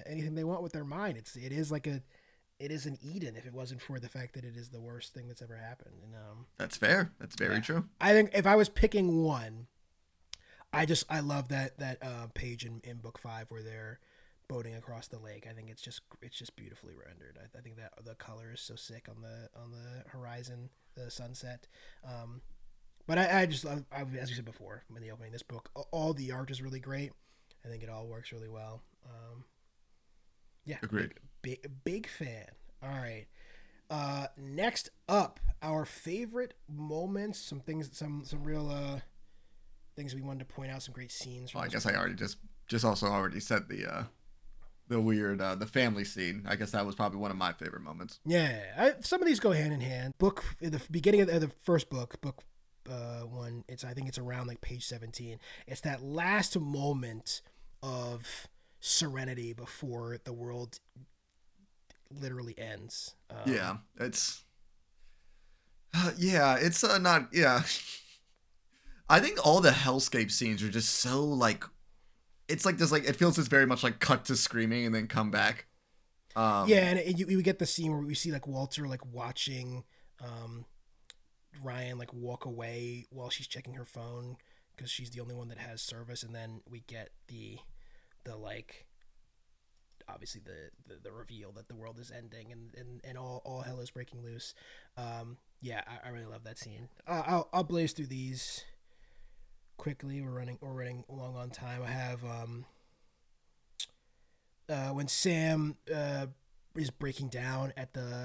anything they want with their mind. It is an Eden if it wasn't for the fact that it is the worst thing that's ever happened. And that's fair. That's very true. I think if I was picking one, I love that page in book 5 where they're boating across the lake. I think it's just beautifully rendered. I think that the color is so sick on the horizon, the sunset. But I just love, as we said before in the opening, this book, all the art is really great. I think it all works really well. Yeah, agreed. Big fan. All right. Next up, our favorite moments, some real things we wanted to point out, some great scenes. Well, I guess I already just also already said the weird the family scene. I guess that was probably one of my favorite moments. Yeah, some of these go hand in hand. Book in the beginning of the first book 1. I think it's around like page 17. It's that last moment of serenity before the world literally ends. It's not. I think all the hellscape scenes are just so like, it's like this, like it feels just very much like cut to screaming and then come back. And we get the scene where we see like Walter like watching Ryan like walk away while she's checking her phone because she's the only one that has service, and then we get the like obviously the reveal that the world is ending and all hell is breaking loose. I really love that scene. I'll blaze through these quickly. We're running along on time. I have when Sam is breaking down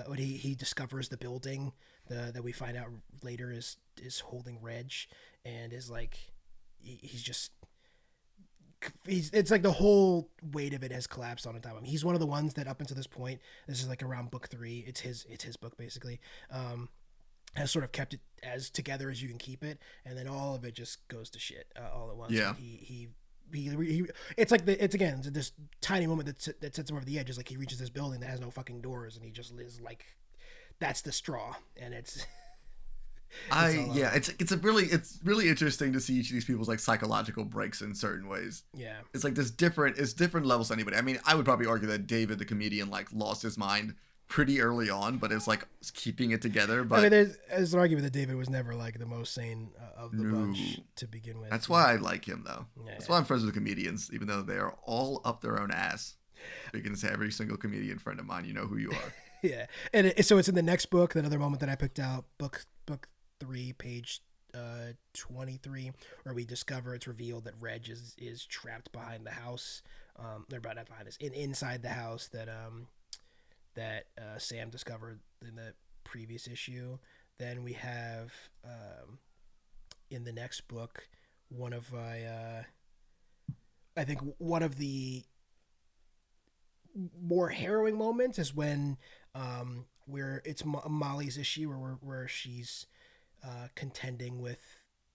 when he discovers the building that we find out later is holding Reg, and is like it's like the whole weight of it has collapsed on top of him. He's one of the ones that up until this point, this is like around book 3, it's his book basically, has sort of kept it as together as you can keep it, and then all of it just goes to shit all at once. Yeah. He it's like it's this tiny moment that sets him over the edge. Is like he reaches this building that has no fucking doors, and he just is like, that's the straw, and it's it's really interesting to see each of these people's like psychological breaks in certain ways. Yeah, it's like it's different levels to anybody. I mean, I would probably argue that David the comedian like lost his mind pretty early on, but it's like keeping it together. But I mean, there's an argument that David was never like the most sane of the bunch to begin with. That's why I like him though. That's why I'm friends with comedians, even though they are all up their own ass. Speaking to every single comedian friend of mine, you know who you are. Yeah, and so it's in the next book. Another moment that I picked out, book 3, page 23, where we discover it's revealed that Reg is trapped behind the house. They're not behind this, inside the house that Sam discovered in the previous issue. Then we have in the next book one of the more harrowing moments is when where it's Molly's issue where she's contending with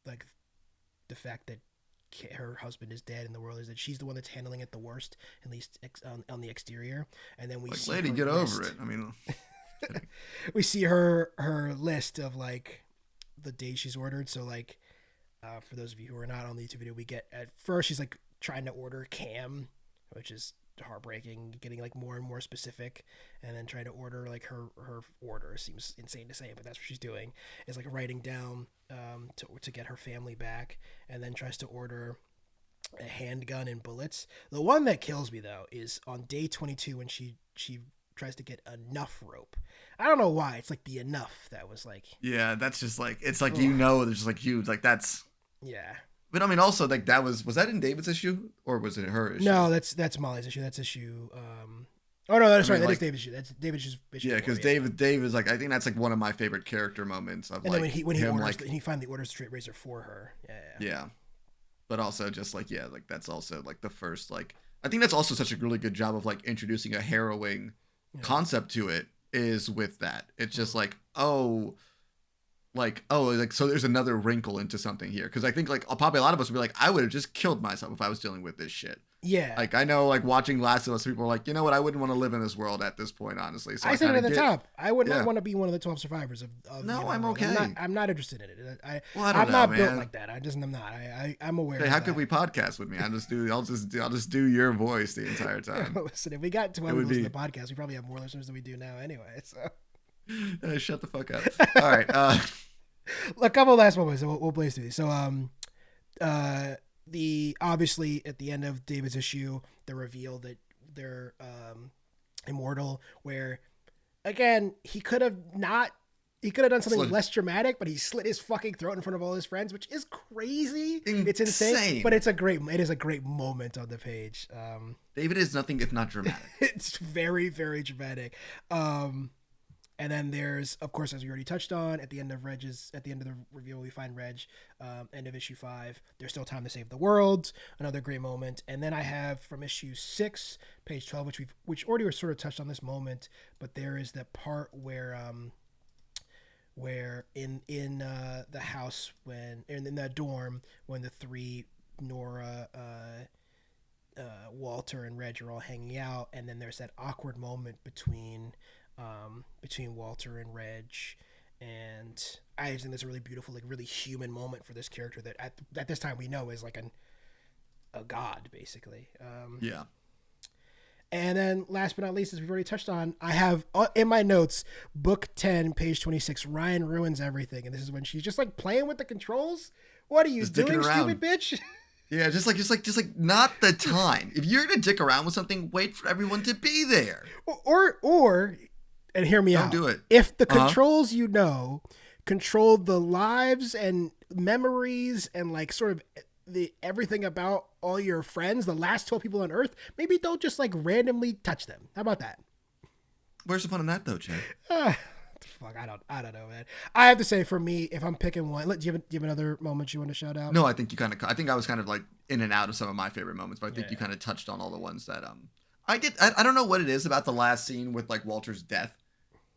like the fact that her husband is dead and the world is that she's the one that's handling it the worst, at least on the exterior. And then we see lady, get over it. I mean, we see her list of like the days she's ordered. So like for those of you who are not on the YouTube video, we get at first she's like trying to order Cam, which is heartbreaking, getting like more and more specific, and then trying to order like her order seems insane to say, but that's what she's doing, is like writing down to get her family back, and then tries to order a handgun and bullets. The one that kills me though is on day 22 when she tries to get enough rope. I don't know why. It's like the enough that was like. Yeah, that's just like it's like there's just like huge like that's. Yeah. But I mean, also like that was that in David's issue or was it her issue? No, that's Molly's issue. That's issue. Oh no, that's right. That is David's issue. That's David's issue. Yeah, because Dave is like I think that's like one of my favorite character moments of and like then when he him orders, like he finally orders the straight razor for her. Yeah. But also just like like that's also like the first like I think that's also such a really good job of like introducing a harrowing concept to it is with that. It's just like so there's another wrinkle into something here because I think like probably a lot of us would be like I would have just killed myself if I was dealing with this shit. Yeah. Like I know like watching Last of Us people are like, you know what, I wouldn't want to live in this world at this point, honestly. So I said it at the top. I would not want to be one of the 12 survivors of No, I'm okay. I'm not interested in it. I'm not built like that. I'm not. I'm aware. Hey, how could we podcast with me? I'll just do your voice the entire time. Listen, if we got 12 listeners to the podcast, we probably have more listeners than we do now anyway. So shut the fuck up. All right. A couple last moments and we'll blaze through these. So the obviously at the end of David's issue, the reveal that they're immortal, where again he could have done something less dramatic, but he slit his fucking throat in front of all his friends, which is crazy. It's insane, but it is a great moment on the page. David is nothing if not dramatic. It's very, very dramatic. And then there's, of course, as we already touched on, at the end of the reveal, we find Reg, end of issue 5. There's still time to save the world. Another great moment. And then I have from issue 6, page 12, which already was sort of touched on this moment, but there is that part where in the house in the dorm when the 3 Nora, Walter and Reg are all hanging out, and then there's that awkward moment between Walter and Reg, and I just think that's a really beautiful, like really human moment for this character that at this time we know is like a god basically. Yeah. And then last but not least, as we've already touched on, I have in my notes, book 10, page 26, Ryan ruins everything, and this is when she's just like playing with the controls. What are you just doing, stupid bitch? Yeah, just like not the time. If you're gonna dick around with something, wait for everyone to be there. Or and hear me out. Don't do it. If the controls control the lives and memories and like sort of the everything about all your friends, the last 12 people on Earth, maybe don't just like randomly touch them. How about that? Where's the fun in that though, Chad? Fuck, I don't know, man. I have to say, for me, if I'm picking one, do you have another moment you want to shout out? No, I think I was kind of like in and out of some of my favorite moments, but I think you kind of touched on all the ones that I did. I don't know what it is about the last scene with like Walter's death,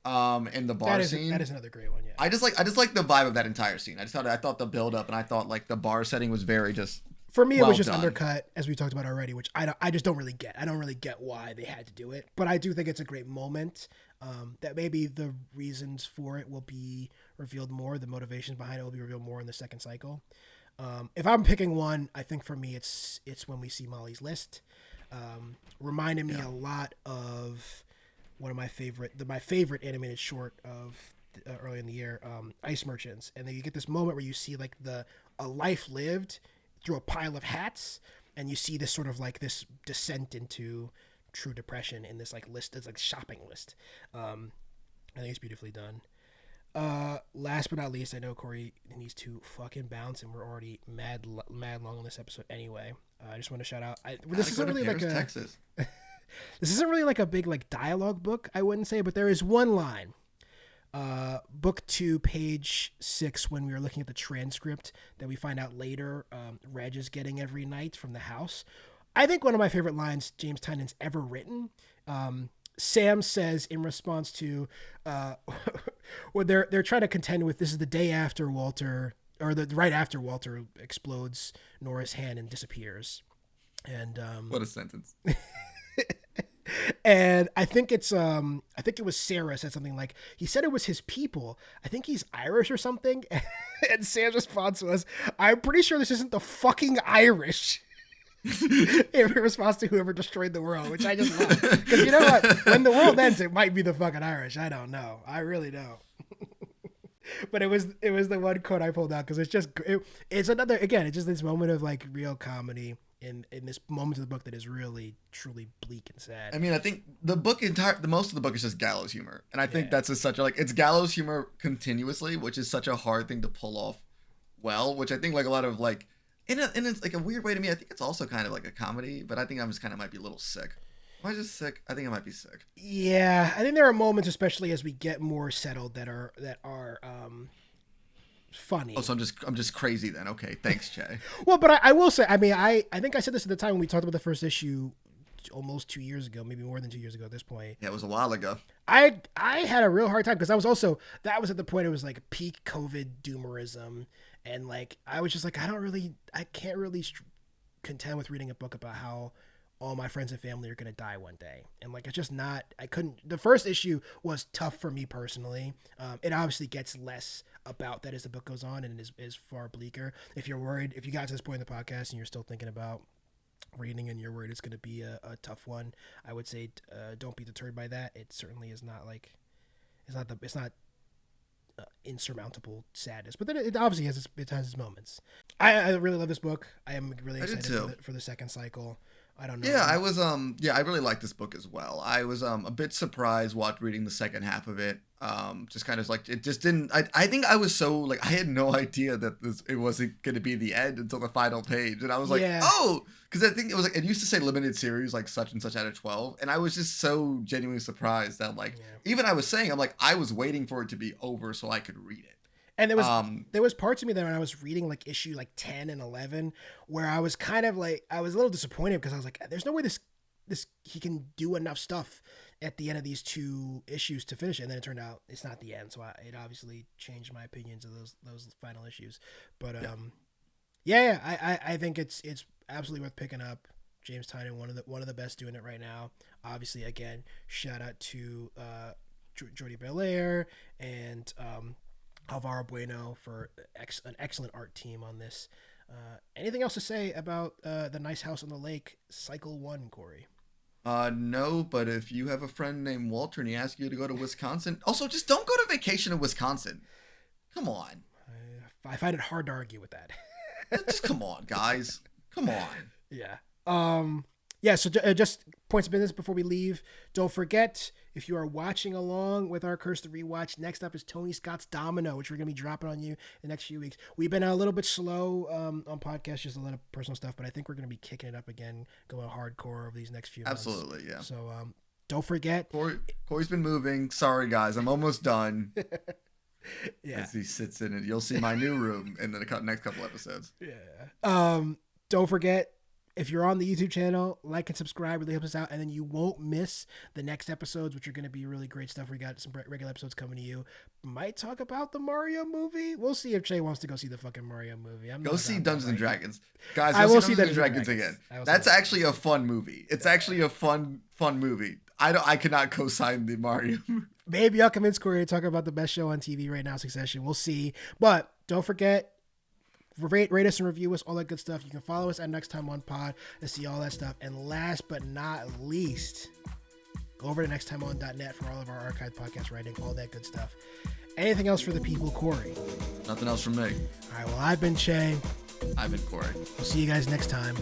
in the bar scene. That is another great one. Yeah. I just like the vibe of that entire scene. I thought the build up and I thought like the bar setting was very just. For me, it was just undercut, as we talked about already, which I just don't really get. I don't really get why they had to do it, but I do think it's a great moment. That maybe the reasons for it will be revealed more. The motivations behind it will be revealed more in the second cycle. If I'm picking one, I think for me it's when we see Molly's list. Reminded me a lot of one of my favorite animated short of early in the year, Ice Merchants, and then you get this moment where you see like a life lived through a pile of hats, and you see this sort of like this descent into true depression in this like list. It's like shopping list. I think it's beautifully done. Last but not least, I know Corey needs to fucking bounce, and we're already mad long on this episode anyway. I just want to shout out. This isn't really like Texas. This isn't really like a big like dialogue book, I wouldn't say, but there is one line. Book 2, page 6, when we were looking at the transcript that we find out later, Reg is getting every night from the house. I think one of my favorite lines James Tynion's ever written. Sam says in response to what they're trying to contend with, this is the day after Walter, or the right after Walter explodes Nora's hand and disappears. And what a sentence. And I think it was Sarah said something like, he said it was his people. I think he's Irish or something. And Sam's response was, I'm pretty sure this isn't the fucking Irish. In response to whoever destroyed the world, which I just love. Because you know what? When the world ends, it might be the fucking Irish. I don't know. I really don't. But it was the one quote I pulled out because it's another, again, it's just this moment of like real comedy. in this moment of the book that is really truly bleak and sad. I mean, I think the most of the book is just gallows humor, and I think that's just such a it's gallows humor continuously, which is such a hard thing to pull off well. Which I think like a lot of like in it's like a weird way to me. I think it's also kind of like a comedy, but I think I'm just kind of might be a little sick. Am I just sick? I think I might be sick. Yeah, I think there are moments, especially as we get more settled, that are funny. Oh, so I'm just crazy then. Okay, thanks, Jay. Well, but I will say, I mean, I think I said this at the time when we talked about the first issue almost 2 years ago, maybe more than 2 years ago at this point. Yeah, it was a while ago. I had a real hard time because that was at the point it was like peak COVID doomerism, and like I was just like I can't really contend with reading a book about how all my friends and family are going to die one day. And like, it's just not, the first issue was tough for me personally. It obviously gets less about that as the book goes on and is far bleaker. If you're worried, if you got to this point in the podcast and you're still thinking about reading and you're worried it's going to be a tough one, I would say, don't be deterred by that. It certainly is not like, it's not insurmountable sadness, but then it obviously has its moments. I really love this book. I am really excited for the second cycle. I don't know. Yeah, I was I really liked this book as well. I was a bit surprised reading the second half of it. Just kind of like it just didn't. I think I was so like I had no idea that it wasn't going to be the end until the final page, and I was like, oh, because I think it was like it used to say limited series like such and such out of 12, and I was just so genuinely surprised that like even I was saying I'm like I was waiting for it to be over so I could read it. And there was parts of me that when I was reading like issue like 10 and 11 where I was kind of like I was a little disappointed because I was like there's no way this he can do enough stuff at the end of these 2 issues to finish it. And then it turned out it's not the end, so it obviously changed my opinions of those final issues. But I think it's absolutely worth picking up. James Tynion, one of the best doing it right now. Obviously, again, shout out to Jordie Bellaire and Álvaro Bueno for an excellent art team on this. Anything else to say about The Nice House on the Lake, Cycle 1, Corey? No, but if you have a friend named Walter and he asks you to go to Wisconsin, also just don't go to vacation in Wisconsin. Come on. I find it hard to argue with that. Just come on, guys. Come on. Yeah. So just points of business before we leave. Don't forget, if you are watching along with our Curse the Rewatch, next up is Tony Scott's Domino, which we're going to be dropping on you in the next few weeks. We've been a little bit slow on podcasts, just a lot of personal stuff, but I think we're going to be kicking it up again, going hardcore over these next few months. Absolutely, yeah. So don't forget. Corey's been moving. Sorry, guys. I'm almost done. Yeah. As he sits in it. You'll see my new room in the next couple episodes. Yeah. Don't forget, if you're on the YouTube channel, like and subscribe, really helps us out, and then you won't miss the next episodes, which are going to be really great stuff. We got some regular episodes coming to you. Might talk about the Mario movie. We'll see if Jay wants to go see the fucking Mario movie. Go see Dungeons and Dragons, guys. I will see Dungeons and Dragons again. That's actually a fun movie. It's actually a fun movie. I could not co-sign the Mario movie. Maybe I'll convince Corey to talk about the best show on TV right now, Succession. We'll see. But don't forget, rate us and review us, all that good stuff. You can follow us at Next Time On Pod to see all that stuff. And last but not least, go over to nexttimeon.net for all of our archived podcast writing, all that good stuff. Anything else for the people, Corey? Nothing else from me. All right, well, I've been Che. I've been Corey. We'll see you guys next time.